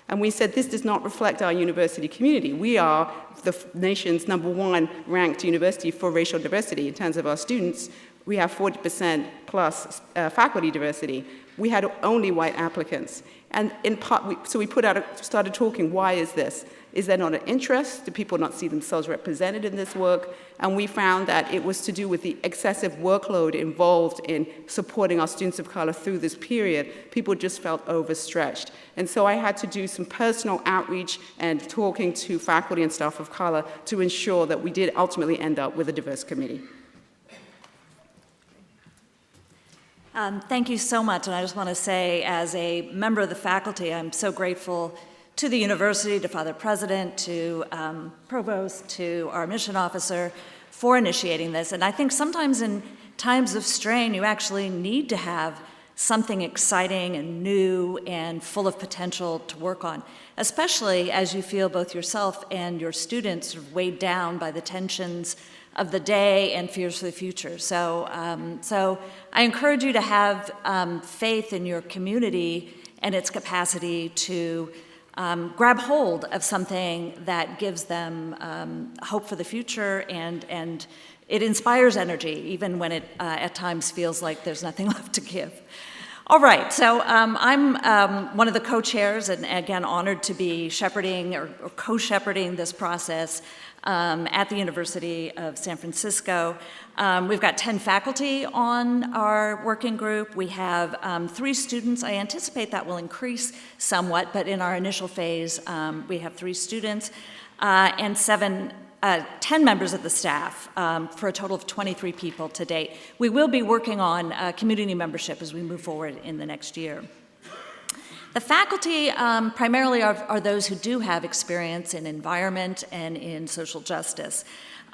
And we said, this does not reflect our university community. We are the nation's #1 ranked university for racial diversity in terms of our students. We have 40% plus faculty diversity. We had only white applicants. And in part, so we started talking, why is this? Is there not an interest? Do people not see themselves represented in this work? And we found that it was to do with the excessive workload involved in supporting our students of color through this period. People just felt overstretched. And so I had to do some personal outreach and talking to faculty and staff of color to ensure that we did ultimately end up with a diverse committee. Thank you so much. And I just want to say, as a member of the faculty, I'm so grateful to the university, to Father President, to Provost, to our mission officer for initiating this. And I think sometimes in times of strain, you actually need to have something exciting and new and full of potential to work on, especially as you feel both yourself and your students sort of weighed down by the tensions of the day and fears for the future. So I encourage you to have faith in your community and its capacity to grab hold of something that gives them hope for the future, and it inspires energy, even when it at times feels like there's nothing left to give. All right, so I'm one of the co-chairs, and again, honored to be shepherding or co-shepherding this process at the University of San Francisco. We've got 10 faculty on our working group. We have 3 students. I anticipate that will increase somewhat, but in our initial phase, we have 3 students and 10 members of the staff, for a total of 23 people to date. We will be working on community membership as we move forward in the next year. The faculty primarily are those who do have experience in environment and in social justice,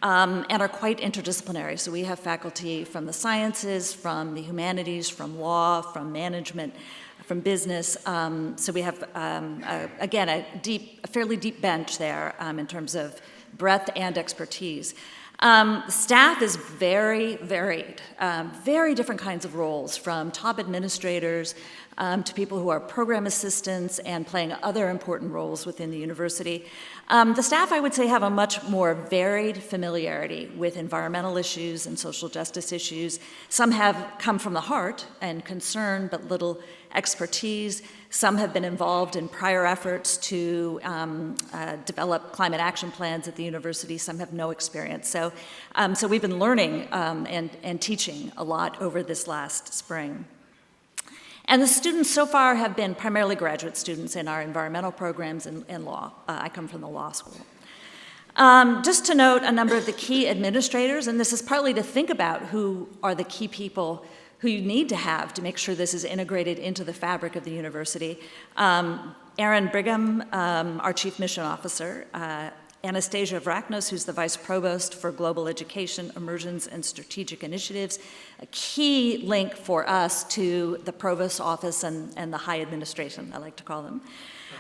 and are quite interdisciplinary. So we have faculty from the sciences, from the humanities, from law, from management, from business. So we have, again, a fairly deep bench there in terms of breadth and expertise. The staff is very varied, very different kinds of roles, from top administrators to people who are program assistants and playing other important roles within the university. The staff, I would say, have a much more varied familiarity with environmental issues and social justice issues. Some have come from the heart and concern, but little expertise. Some have been involved in prior efforts to develop climate action plans at the university. Some have no experience. So we've been learning and teaching a lot over this last spring. And the students so far have been primarily graduate students in our environmental programs and law. I come from the law school. Just to note a number of the key administrators, and this is partly to think about who are the key people who you need to have to make sure this is integrated into the fabric of the university. Erin Brigham, our Chief Mission Officer, Anastasia Vraknos, who's the Vice Provost for Global Education, Immersions, and Strategic Initiatives, a key link for us to the Provost's office and the high administration, I like to call them.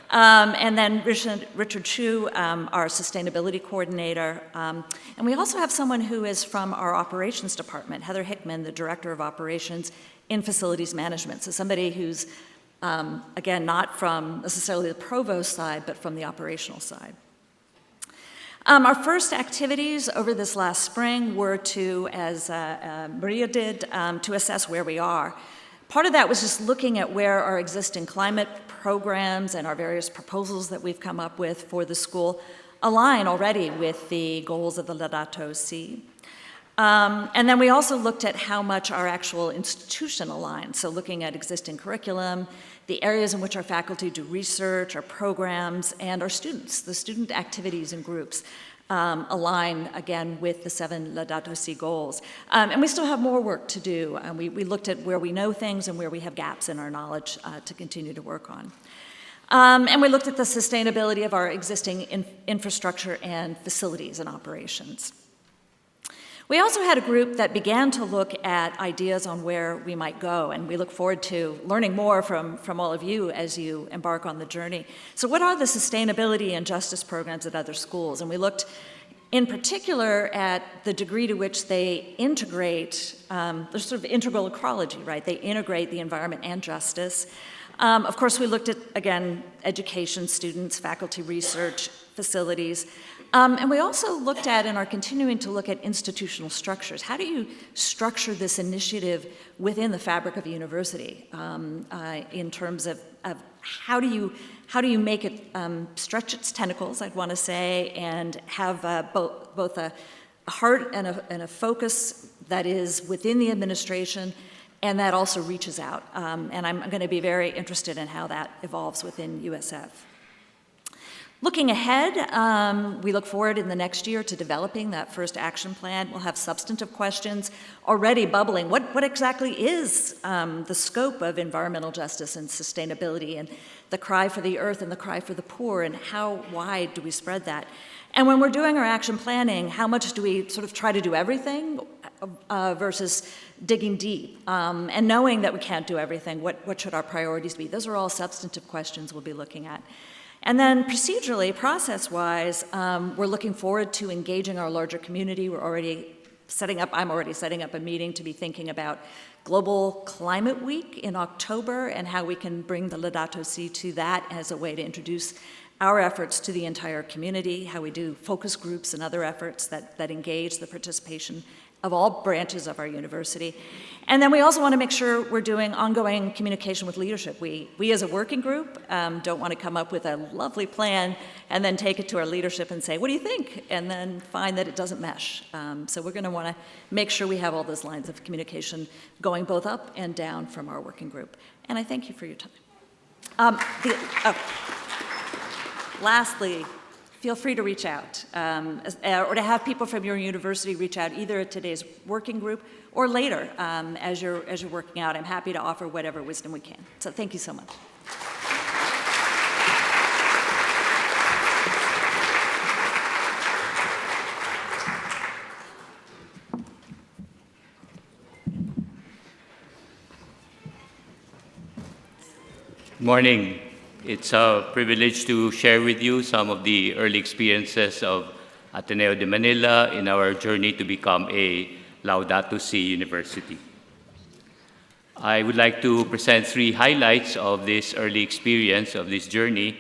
And then Richard Chu, our sustainability coordinator. And we also have someone who is from our operations department, Heather Hickman, the director of operations in facilities management. So somebody who's, again, not from necessarily the provost side, but from the operational side. Our first activities over this last spring were to, as Maria did, to assess where we are. Part of that was just looking at where our existing climate programs and our various proposals that we've come up with for the school align already with the goals of the Laudato Si. And then we also looked at how much our actual institution aligns, so looking at existing curriculum, the areas in which our faculty do research, our programs, and our students, the student activities and groups align, again, with the 7 Laudato Si goals. And we still have more work to do. We looked at where we know things and where we have gaps in our knowledge to continue to work on. And we looked at the sustainability of our existing infrastructure and facilities and operations. We also had a group that began to look at ideas on where we might go, and we look forward to learning more from all of you as you embark on the journey. So what are the sustainability and justice programs at other schools? And we looked in particular at the degree to which they integrate, there's sort of integral ecology, right? They integrate the environment and justice. Of course, we looked at, again, education, students, faculty research, facilities. And we also looked at and are continuing to look at institutional structures. How do you structure this initiative within the fabric of a university in terms of how do you make it stretch its tentacles, I'd want to say, and have both a heart and a focus that is within the administration and that also reaches out. And I'm going to be very interested in how that evolves within USF. Looking ahead, we look forward in the next year to developing that first action plan. We'll have substantive questions already bubbling. What exactly is the scope of environmental justice and sustainability, and the cry for the earth and the cry for the poor, and how wide do we spread that? And when we're doing our action planning, how much do we sort of try to do everything versus digging deep? And knowing that we can't do everything, what should our priorities be? Those are all substantive questions we'll be looking at. And then procedurally, process-wise, we're looking forward to engaging our larger community. We're already I'm already setting up a meeting to be thinking about Global Climate Week in October and how we can bring the Laudato Si to that as a way to introduce our efforts to the entire community, how we do focus groups and other efforts that engage the participation of all branches of our university. And then we also want to make sure we're doing ongoing communication with leadership. We as a working group don't want to come up with a lovely plan and then take it to our leadership and say, what do you think? And then find that it doesn't mesh. So we're going to want to make sure we have all those lines of communication going both up and down from our working group. And I thank you for your time. Lastly, feel free to reach out or to have people from your university reach out either at today's working group or later as you're working out. I'm happy to offer whatever wisdom we can. So thank you so much. Morning. It's a privilege to share with you some of the early experiences of Ateneo de Manila in our journey to become a Laudato Si University. I would like to present 3 highlights of this early experience of this journey.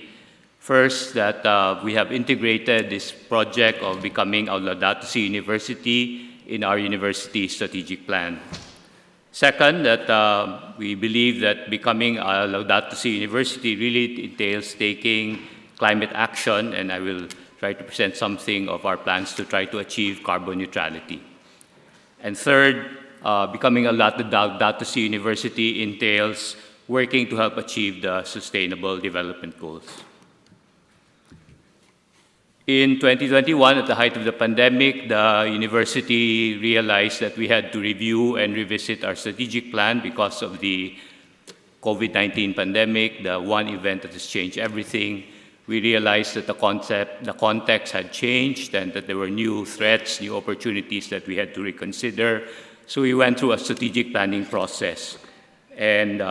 First, that we have integrated this project of becoming a Laudato Si University in our university strategic plan. Second, that we believe that becoming a Laudato Si University really entails taking climate action, and I will try to present something of our plans to try to achieve carbon neutrality. And third, becoming a Laudato Si University entails working to help achieve the Sustainable Development Goals. In 2021, at the height of the pandemic, the university realized that we had to review and revisit our strategic plan because of the COVID-19 pandemic, the one event that has changed everything. We realized that the context had changed and that there were new threats, new opportunities that we had to reconsider. So we went through a strategic planning process. And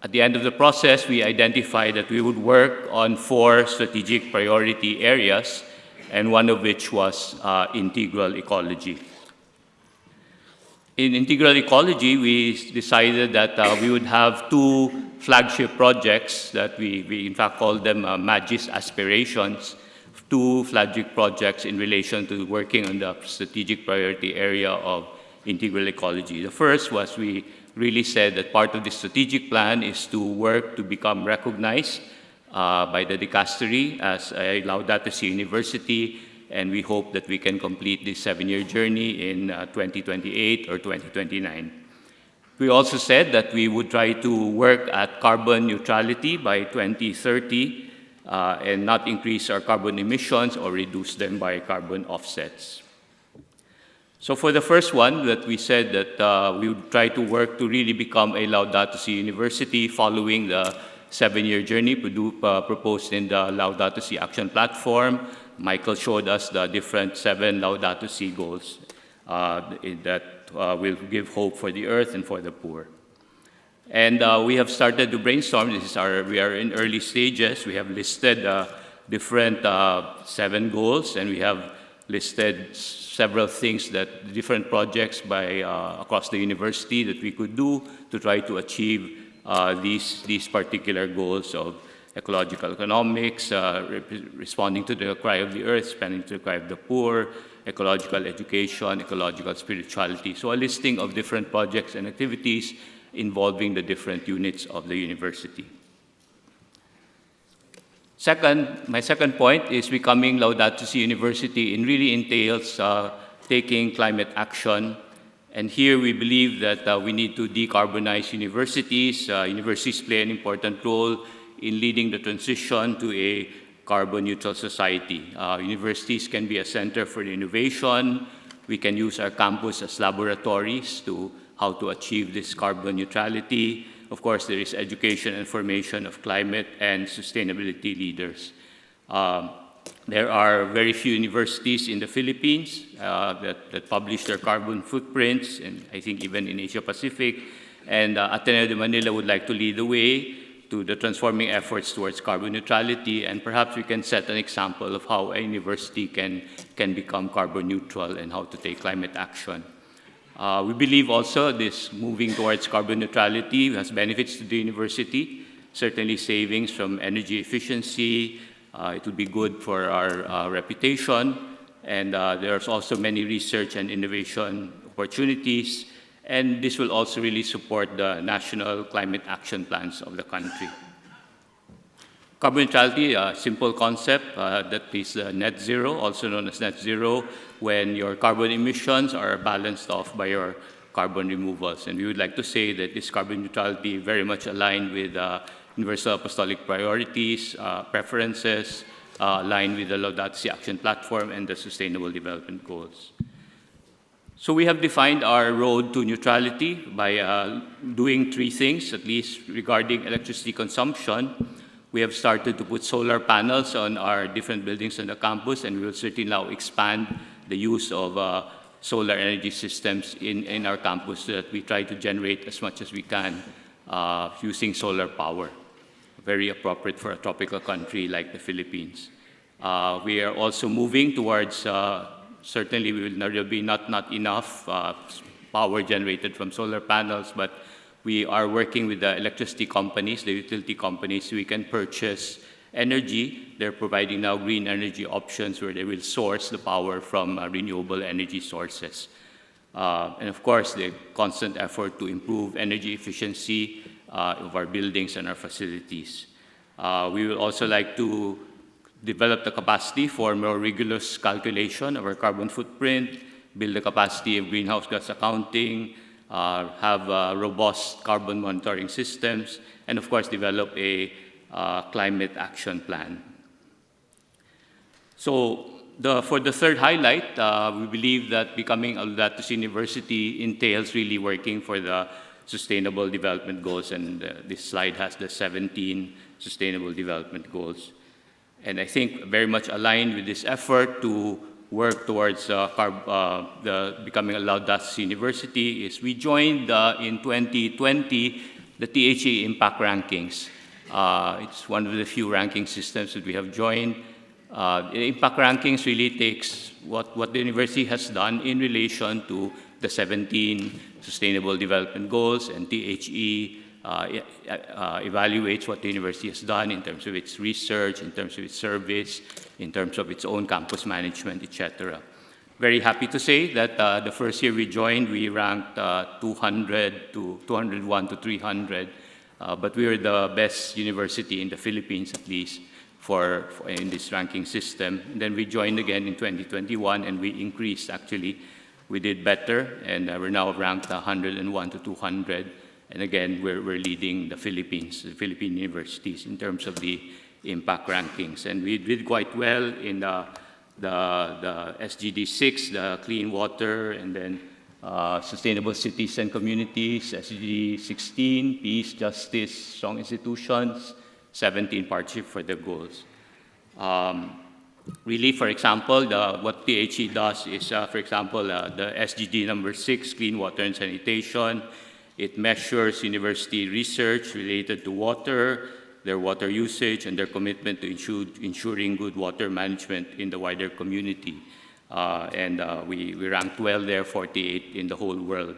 at the end of the process, we identified that we would work on 4 strategic priority areas, and one of which was integral ecology. In integral ecology, we decided that we would have 2 flagship projects that we in fact call them Magis Aspirations, 2 flagship projects in relation to working on the strategic priority area of integral ecology. The first was we really said that part of the strategic plan is to work to become recognized by the dicastery as a Laudato Si University, and we hope that we can complete this 7-year journey in 2028 or 2029. We also said that we would try to work at carbon neutrality by 2030 and not increase our carbon emissions or reduce them by carbon offsets. So for the first one, that we said that we would try to work to really become a Laudato Si University following the 7-year journey proposed in the Laudato Si Action Platform. Michael showed us the different 7 Laudato Si goals that will give hope for the earth and for the poor. And we have started to brainstorm. We are in early stages. We have listed different 7 goals, and we have listed several things that different projects across the university that we could do to try to achieve these particular goals of ecological economics, responding to the cry of the earth, responding to the cry of the poor, ecological education, ecological spirituality. So a listing of different projects and activities involving the different units of the university. My second point is becoming Laudato Si University and really entails taking climate action. And here we believe that we need to decarbonize universities. Universities play an important role in leading the transition to a carbon neutral society. Universities can be a center for innovation. We can use our campus as laboratories to how to achieve this carbon neutrality. Of course, there is education and formation of climate and sustainability leaders. There are very few universities in the Philippines that publish their carbon footprints, and I think even in Asia Pacific. And Ateneo de Manila would like to lead the way to the transforming efforts towards carbon neutrality, and perhaps we can set an example of how a university can become carbon neutral and how to take climate action. We believe also this moving towards carbon neutrality has benefits to the university, certainly savings from energy efficiency. It will be good for our reputation, and there's also many research and innovation opportunities, and this will also really support the national climate action plans of the country. Carbon neutrality, a simple concept that is net zero, also known as net zero, when your carbon emissions are balanced off by your carbon removals. And we would like to say that this carbon neutrality very much aligned with Universal Apostolic Priorities, preferences, aligned with the Laudato Si Action Platform and the Sustainable Development Goals. So we have defined our road to neutrality by doing three things, at least regarding electricity consumption. We have started to put solar panels on our different buildings on the campus, and we will certainly now expand the use of solar energy systems in our campus so that we try to generate as much as we can using solar power, very appropriate for a tropical country like the Philippines. We are also moving towards, certainly there will be not enough power generated from solar panels, but we are working with the electricity companies, the utility companies, so we can purchase energy. They're providing now green energy options where they will source the power from renewable energy sources. And of course, the constant effort to improve energy efficiency of our buildings and our facilities. We will also like to develop the capacity for more rigorous calculation of our carbon footprint, build the capacity of greenhouse gas accounting, have robust carbon monitoring systems, and of course develop a climate action plan. So for the third highlight, we believe that becoming a Laudato Si University entails really working for the Sustainable Development Goals, and this slide has the 17 Sustainable Development Goals. And I think very much aligned with this effort to work towards becoming a Laudato Si University is we joined in 2020 the THE Impact Rankings. It's one of the few ranking systems that we have joined. The Impact Rankings really takes what the university has done in relation to the 17 Sustainable Development Goals, and THE evaluates what the university has done in terms of its research, in terms of its service, in terms of its own campus management, etc. Very happy to say that the first year we joined, we ranked 201 to 300, but we were the best university in the Philippines, at least, in this ranking system. And then we joined again in 2021, and we increased, actually. We did better, and we're now ranked 101 to 200. And again, we're leading the Philippines, the Philippine universities in terms of the impact rankings. And we did quite well in the SGD 6, the clean water, and then sustainable cities and communities, SGD 16, peace, justice, strong institutions, 17, partnership for the goals. Really, for example, what THE does is, for example, the SGD number 6, clean water and sanitation. It measures university research related to water, their water usage, and their commitment to ensuring good water management in the wider community. We ranked well there, 48 in the whole world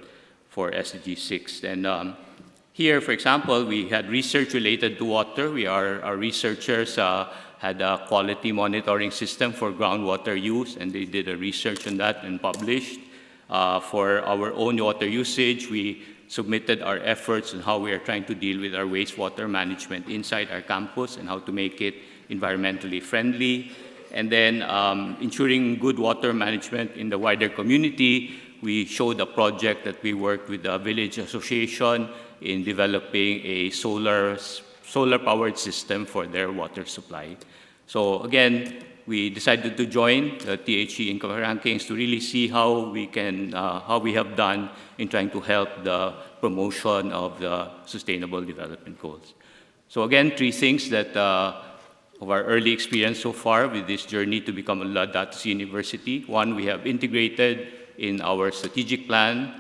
for SDG 6. And here, for example, we had research related to water. Our researchers had a quality monitoring system for groundwater use, and they did a research on that and published. For our own water usage, we submitted our efforts on how we are trying to deal with our wastewater management inside our campus and how to make it environmentally friendly. And then ensuring good water management in the wider community, we showed a project that we worked with the Village Association in developing a solar-powered system for their water supply. So again, we decided to join the THE Income Rankings to really see how we have done in trying to help the promotion of the Sustainable Development Goals. So again, three things that of our early experience so far with this journey to become a Laudato Si University. One, we have integrated in our strategic plan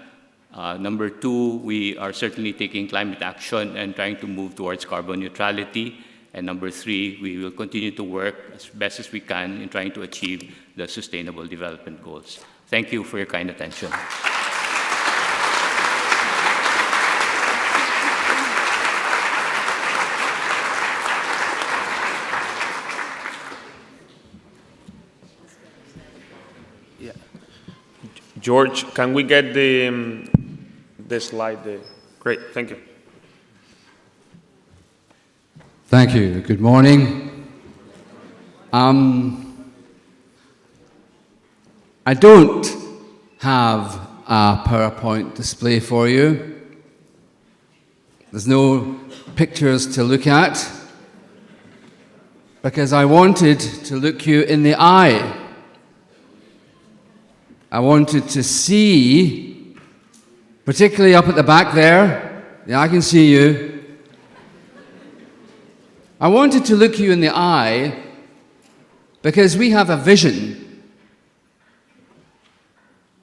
Number two, we are certainly taking climate action and trying to move towards carbon neutrality. And number three, we will continue to work as best as we can in trying to achieve the Sustainable Development Goals. Thank you for your kind attention. George, can we get the slide? Great, thank you. Thank you. Good morning. I don't have a PowerPoint display for you. There's no pictures to look at because I wanted to look you in the eye. I wanted to see, particularly up at the back there, yeah, I can see you. I wanted to look you in the eye because we have a vision.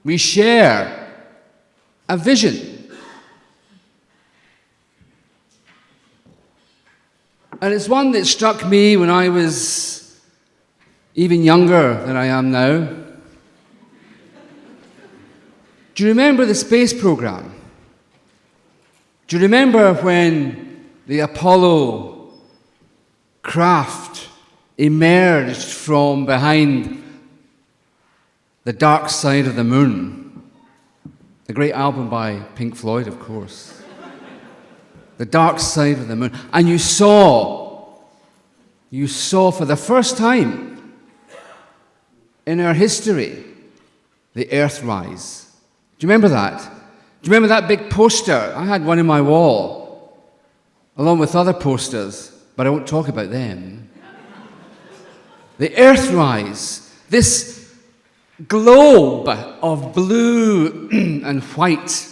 We share a vision. And it's one that struck me when I was even younger than I am now. Do you remember the space program? Do you remember when the Apollo craft emerged from behind the dark side of the moon? The great album by Pink Floyd, of course. The dark side of the moon. And you saw for the first time in our history the Earth rise. Do you remember that? Do you remember that big poster? I had one in my wall, along with other posters, but I won't talk about them. The Earthrise, this globe of blue and white,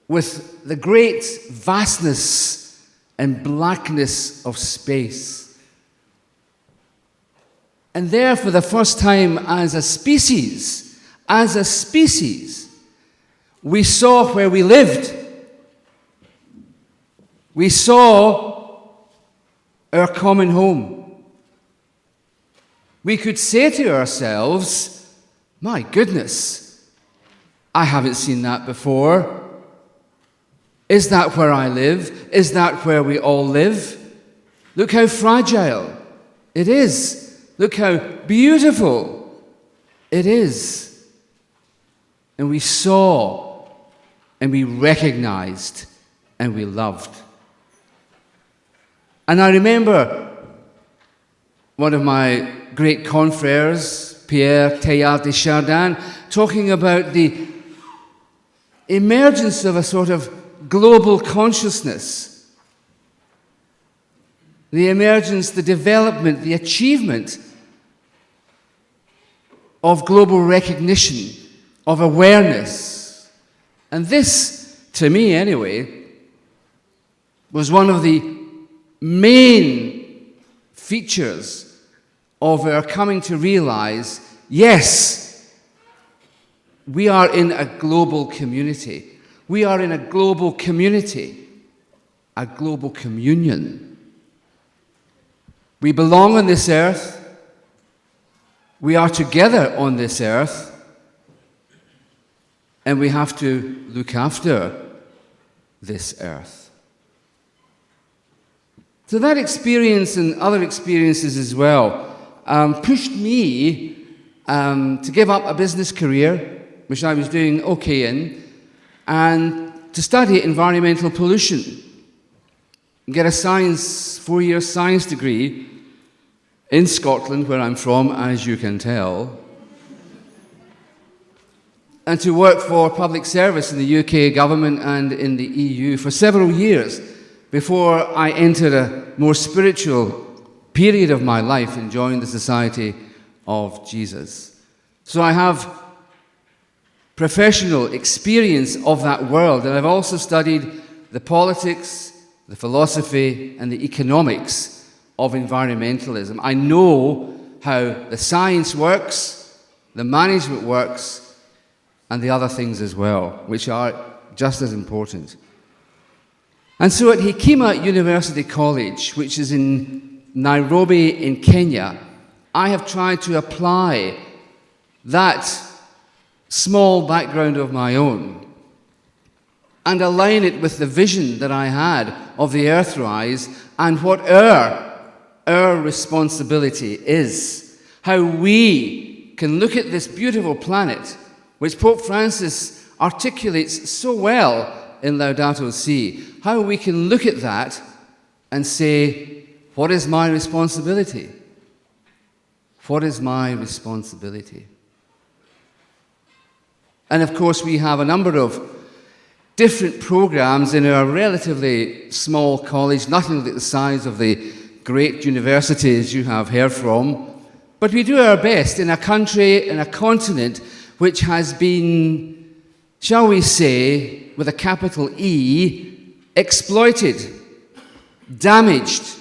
with the great vastness and blackness of space. And there, for the first time as a species, we saw where we lived. We saw our common home. We could say to ourselves, my goodness, I haven't seen that before. Is that where I live? Is that where we all live? Look how fragile it is. Look how beautiful it is. And we saw, and we recognized, and we loved. And I remember one of my great confreres, Pierre Teilhard de Chardin, talking about the emergence of a sort of global consciousness, the emergence, the development, the achievement of global recognition, of awareness. And this, to me anyway, was one of the main features of our coming to realize, yes, we are in a global community. We are in a global community, a global communion. We belong on this earth. We are together on this earth. And we have to look after this earth. So that experience and other experiences as well pushed me to give up a business career, which I was doing okay in, and to study environmental pollution, get a 4-year science degree in Scotland, where I'm from, as you can tell, and to work for public service in the UK government and in the EU for several years before I entered a more spiritual period of my life and joined the Society of Jesus. So I have professional experience of that world, and I've also studied the politics, the philosophy, and the economics of environmentalism. I know how the science works, the management works, and the other things as well, which are just as important. And so at Hekima University College, which is in Nairobi in Kenya, I have tried to apply that small background of my own and align it with the vision that I had of the Earthrise and what our responsibility is, how we can look at this beautiful planet, which Pope Francis articulates so well in Laudato Si, how we can look at that and say, what is my responsibility? What is my responsibility? And of course, we have a number of different programs in our relatively small college, nothing like the size of the great universities you have heard from, but we do our best in a country, in a continent, which has been, shall we say, with a capital E, exploited, damaged,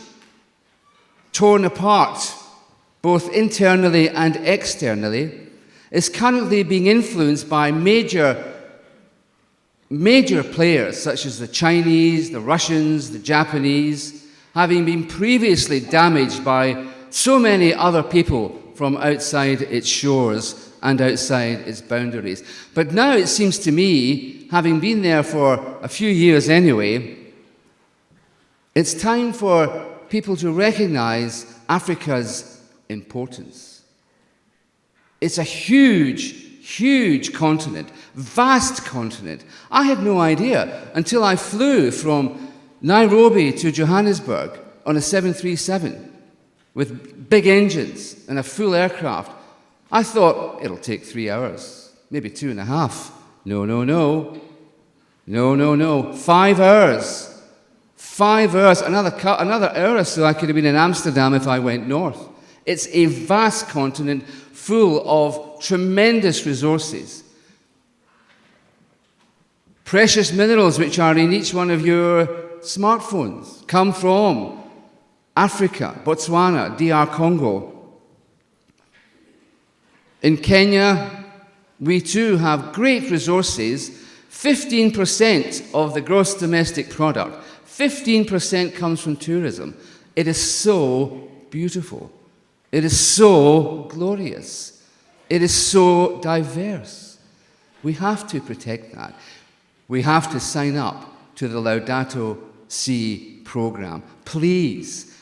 torn apart, both internally and externally, is currently being influenced by major players such as the Chinese, the Russians, the Japanese, having been previously damaged by so many other people from outside its shores and outside its boundaries. But now it seems to me, having been there for a few years anyway, it's time for people to recognize Africa's importance. It's a huge, huge continent, vast continent. I had no idea until I flew from Nairobi to Johannesburg on a 737 with big engines and a full aircraft. I thought it'll take 3 hours, maybe 2.5. No. 5 hours. 5 hours. Another hour or so I could have been in Amsterdam if I went north. It's a vast continent full of tremendous resources. Precious minerals which are in each one of your smartphones come from Africa, Botswana, DR Congo. In Kenya, we too have great resources. 15% of the gross domestic product, 15% comes from tourism. It is so beautiful. It is so glorious. It is so diverse. We have to protect that. We have to sign up to the Laudato Si program. Please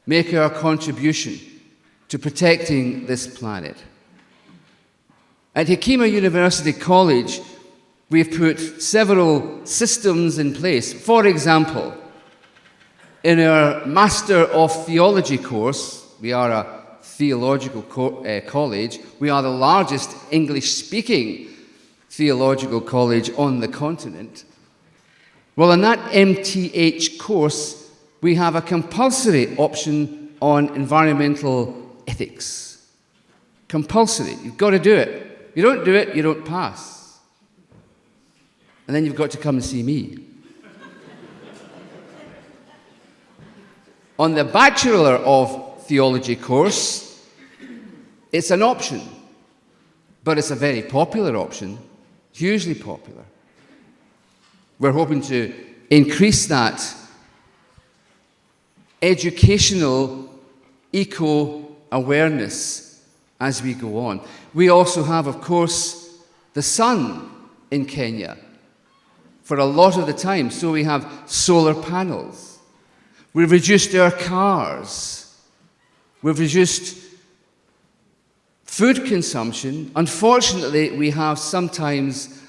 make our contribution to protecting this planet. At Hekima University College, we've put several systems in place. For example, in our Master of Theology course, we are a theological college. We are the largest English-speaking theological college on the continent. Well, in that MTH course, we have a compulsory option on environmental ethics. Compulsory. You've got to do it. You don't do it, you don't pass. And then you've got to come and see me. On the Bachelor of Theology course, it's an option, but it's a very popular option, hugely popular. We're hoping to increase that educational eco-awareness as we go on. We also have, of course, the sun in Kenya for a lot of the time, so we have solar panels. We've reduced our cars. We've reduced food consumption. Unfortunately, we have sometimes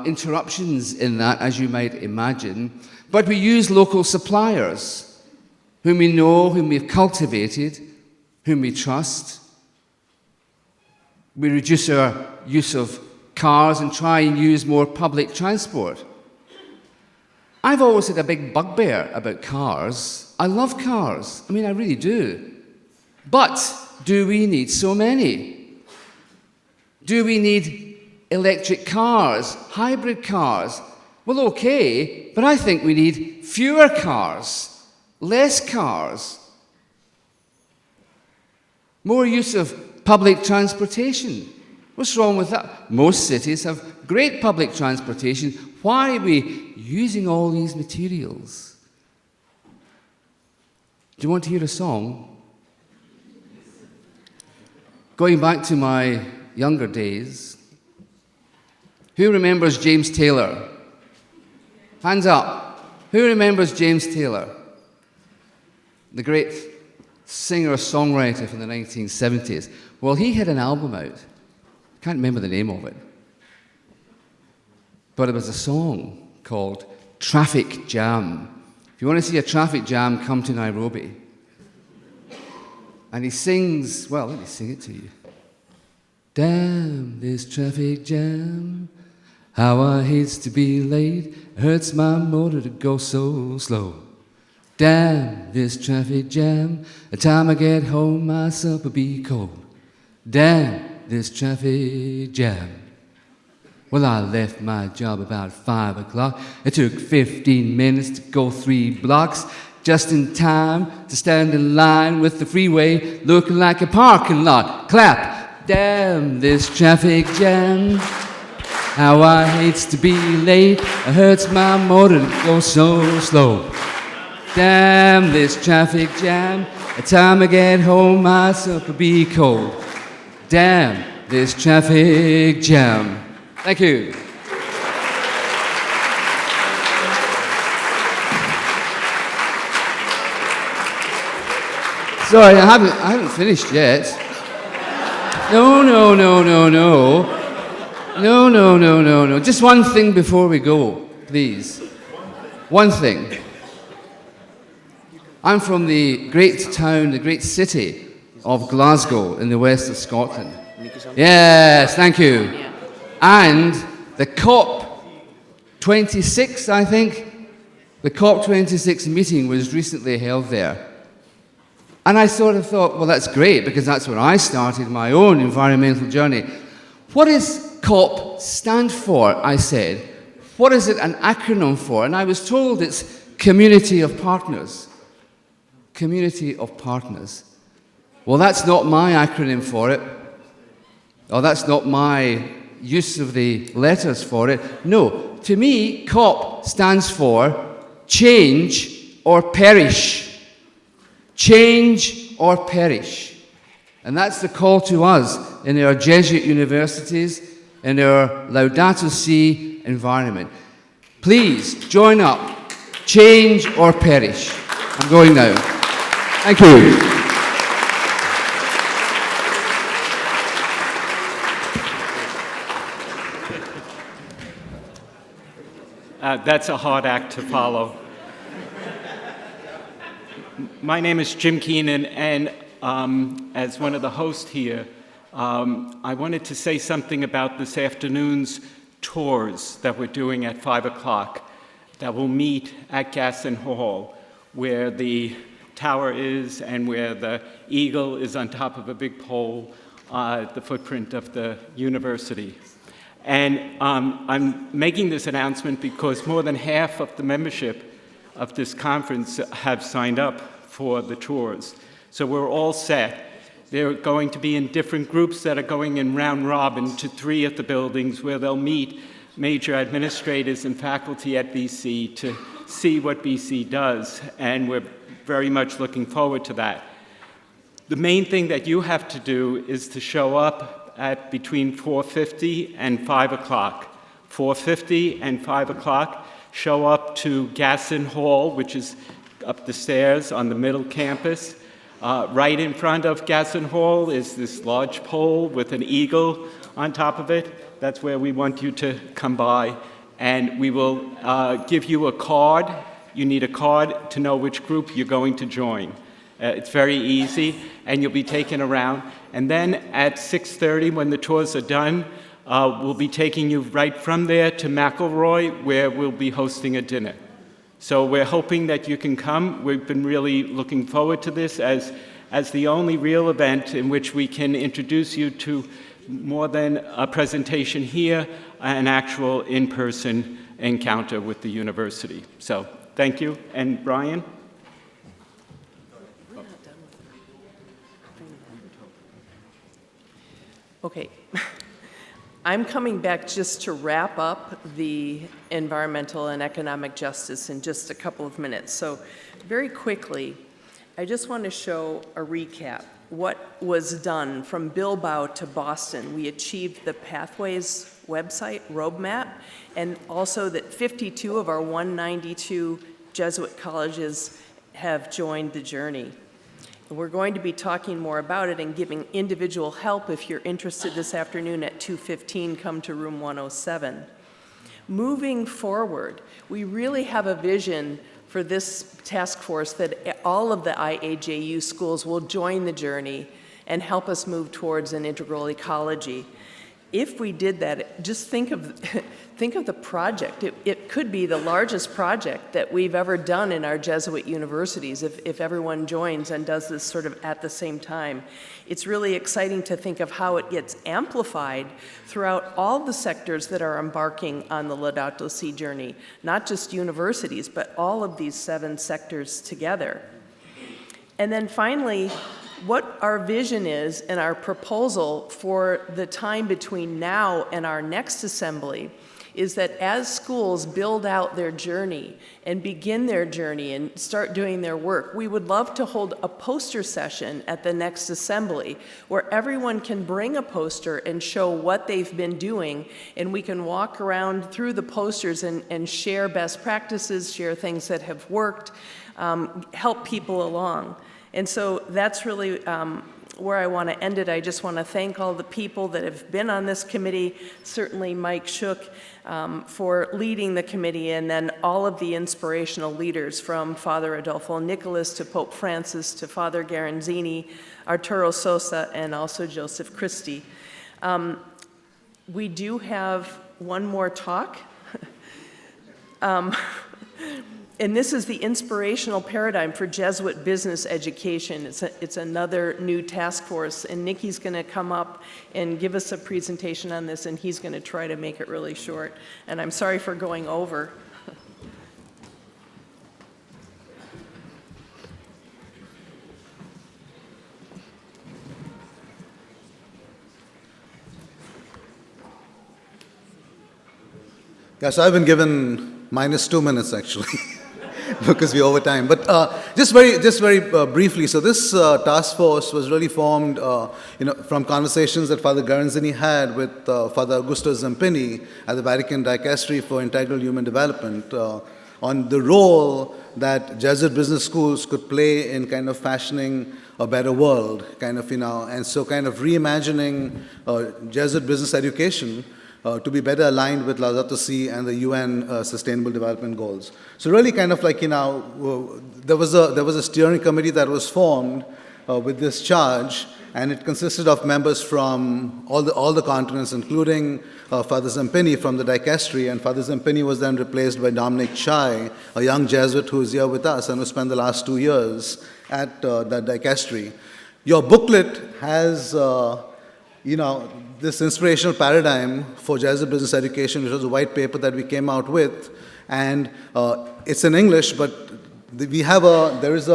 interruptions in that, as you might imagine, but we use local suppliers whom we know, whom we've cultivated, whom we trust. We reduce our use of cars and try and use more public transport. I've always had a big bugbear about cars. I love cars. I mean, I really do. But do we need so many? Do we need electric cars, hybrid cars? Well, okay, but I think we need fewer cars, less cars, more use of public transportation. What's wrong with that? Most cities have great public transportation. Why are we using all these materials? Do you want to hear a song? Going back to my younger days, who remembers James Taylor? Hands up. Who remembers James Taylor? The great singer-songwriter from the 1970s. Well, he had an album out. Can't remember the name of it. But it was a song called Traffic Jam. If you want to see a traffic jam, come to Nairobi. And he sings, well, let me sing it to you. Damn this traffic jam, how I hate to be late, hurts my motor to go so slow. Damn this traffic jam, the time I get home my supper be cold. Damn this traffic jam. Well, I left my job about 5 o'clock. It took 15 minutes to go 3 blocks, just in time to stand in line with the freeway looking like a parking lot. Clap. Damn this traffic jam. How I hate to be late. It hurts my motor to go so slow. Damn this traffic jam. The time I get home my supper be cold. Damn this traffic jam. Thank you. Sorry, I haven't finished yet. No. Just one thing before we go, please. One thing. I'm from the great town, the great city of Glasgow in the west of Scotland. Yes, thank you. And the COP26, I think, the COP26 meeting was recently held there. And I sort of thought, well, that's great, because that's where I started my own environmental journey. What does COP stand for, I said? What is it an acronym for? And I was told it's Community of Partners. Community of Partners. Well, that's not my acronym for it. Or that's not my use of the letters for it. No, to me, COP stands for Change or Perish. Change or perish. And that's the call to us in our Jesuit universities, in our Laudato Si environment. Please join up. Change or perish. I'm going now. Thank you. That's a hard act to follow. My name is Jim Keenan, and as one of the hosts here, I wanted to say something about this afternoon's tours that we're doing at 5 o'clock that will meet at Gaston Hall, where the tower is and where the eagle is on top of a big pole, the footprint of the university. And I'm making this announcement because more than half of the membership of this conference have signed up for the tours. So we're all set. They're going to be in different groups that are going in round robin to 3 of the buildings where they'll meet major administrators and faculty at BC to see what BC does, and we're very much looking forward to that. The main thing that you have to do is to show up at between 4:50 and 5 o'clock. 4:50 and 5 o'clock. Show up to Gaston Hall, which is up the stairs on the middle campus. Right in front of Gaston Hall is this large pole with an eagle on top of it. That's where we want you to come by. And we will give you a card. You need a card to know which group you're going to join. It's very easy, and you'll be taken around. And then at 6:30, when the tours are done, we'll be taking you right from there to McElroy, where we'll be hosting a dinner. So we're hoping that you can come. We've been really looking forward to this as the only real event in which we can introduce you to more than a presentation here, an actual in-person encounter with the university. So thank you. And Brian? Okay. I'm coming back just to wrap up the environmental and economic justice in just a couple of minutes. So very quickly, I just want to show a recap. What was done from Bilbao to Boston. We achieved the Pathways website roadmap, and also that 52 of our 192 Jesuit colleges have joined the journey. We're going to be talking more about it and giving individual help. If you're interested this afternoon at 2:15, come to room 107. Moving forward, we really have a vision for this task force that all of the IAJU schools will join the journey and help us move towards an integral ecology. If we did that, just think of the project. It could be the largest project that we've ever done in our Jesuit universities if everyone joins and does this sort of at the same time. It's really exciting to think of how it gets amplified throughout all the sectors that are embarking on the Laudato Si journey, not just universities, but all of these 7 sectors together. And then finally, what our vision is and our proposal for the time between now and our next assembly is that as schools build out their journey and begin their journey and start doing their work, we would love to hold a poster session at the next assembly where everyone can bring a poster and show what they've been doing, and we can walk around through the posters and share best practices, share things that have worked, help people along. And so that's really where I want to end it. I just want to thank all the people that have been on this committee, certainly Mike Shook for leading the committee, and then all of the inspirational leaders from Father Adolfo Nicholas to Pope Francis to Father Garanzini, Arturo Sosa, and also Joseph Christie. We do have one more talk. And this is the inspirational paradigm for Jesuit business education. It's another new task force, and Nikki's going to come up and give us a presentation on this, and he's going to try to make it really short. And I'm sorry for going over. Yes, I've been given -2 minutes actually. Because we're over time. But just very briefly, so this task force was really formed from conversations that Father Garanzini had with Father Augusto Zampini at the Vatican Dicastery for Integral Human Development on the role that Jesuit business schools could play in kind of fashioning a better world, and so kind of reimagining Jesuit business education to be better aligned with Laudato Si and the UN Sustainable Development Goals. So really kind of like, there was a steering committee that was formed with this charge, and it consisted of members from all the continents, including Father Zampini from the Dicastery, and Father Zampini was then replaced by Dominic Chai, a young Jesuit who is here with us and who spent the last 2 years at the Dicastery. Your booklet has, this inspirational paradigm for Jesuit business education, which was a white paper that we came out with, and it's in English, but we have there's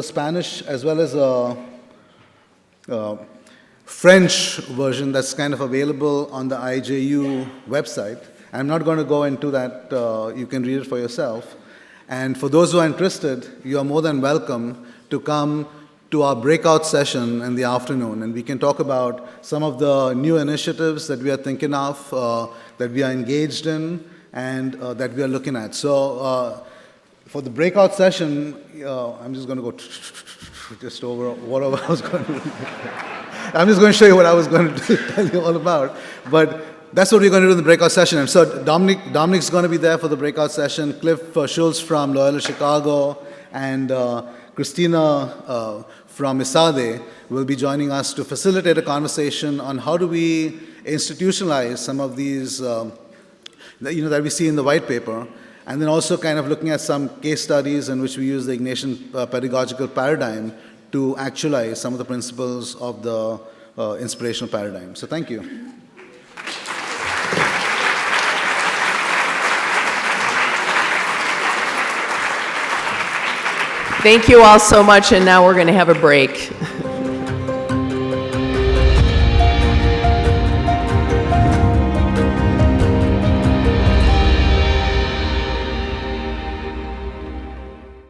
a Spanish as well as a French version that's kind of available on the IAJU website. I'm not going to go into that. You can read it for yourself. And for those who are interested, you are more than welcome to come to our breakout session in the afternoon, and we can talk about some of the new initiatives that we are thinking of, that we are engaged in, and that we are looking at. So for the breakout session, I'm just going to go just over whatever I was going to do. I'm just going to show you what I was going to tell you all about. But that's what we're going to do in the breakout session. And so Dominic's going to be there for the breakout session. Cliff Schultz from Loyola Chicago, and Christina from ISADE will be joining us to facilitate a conversation on how do we institutionalize some of these that we see in the white paper, and then also kind of looking at some case studies in which we use the Ignatian pedagogical paradigm to actualize some of the principles of the inspirational paradigm. So thank you. Thank you all so much, and now we're going to have a break.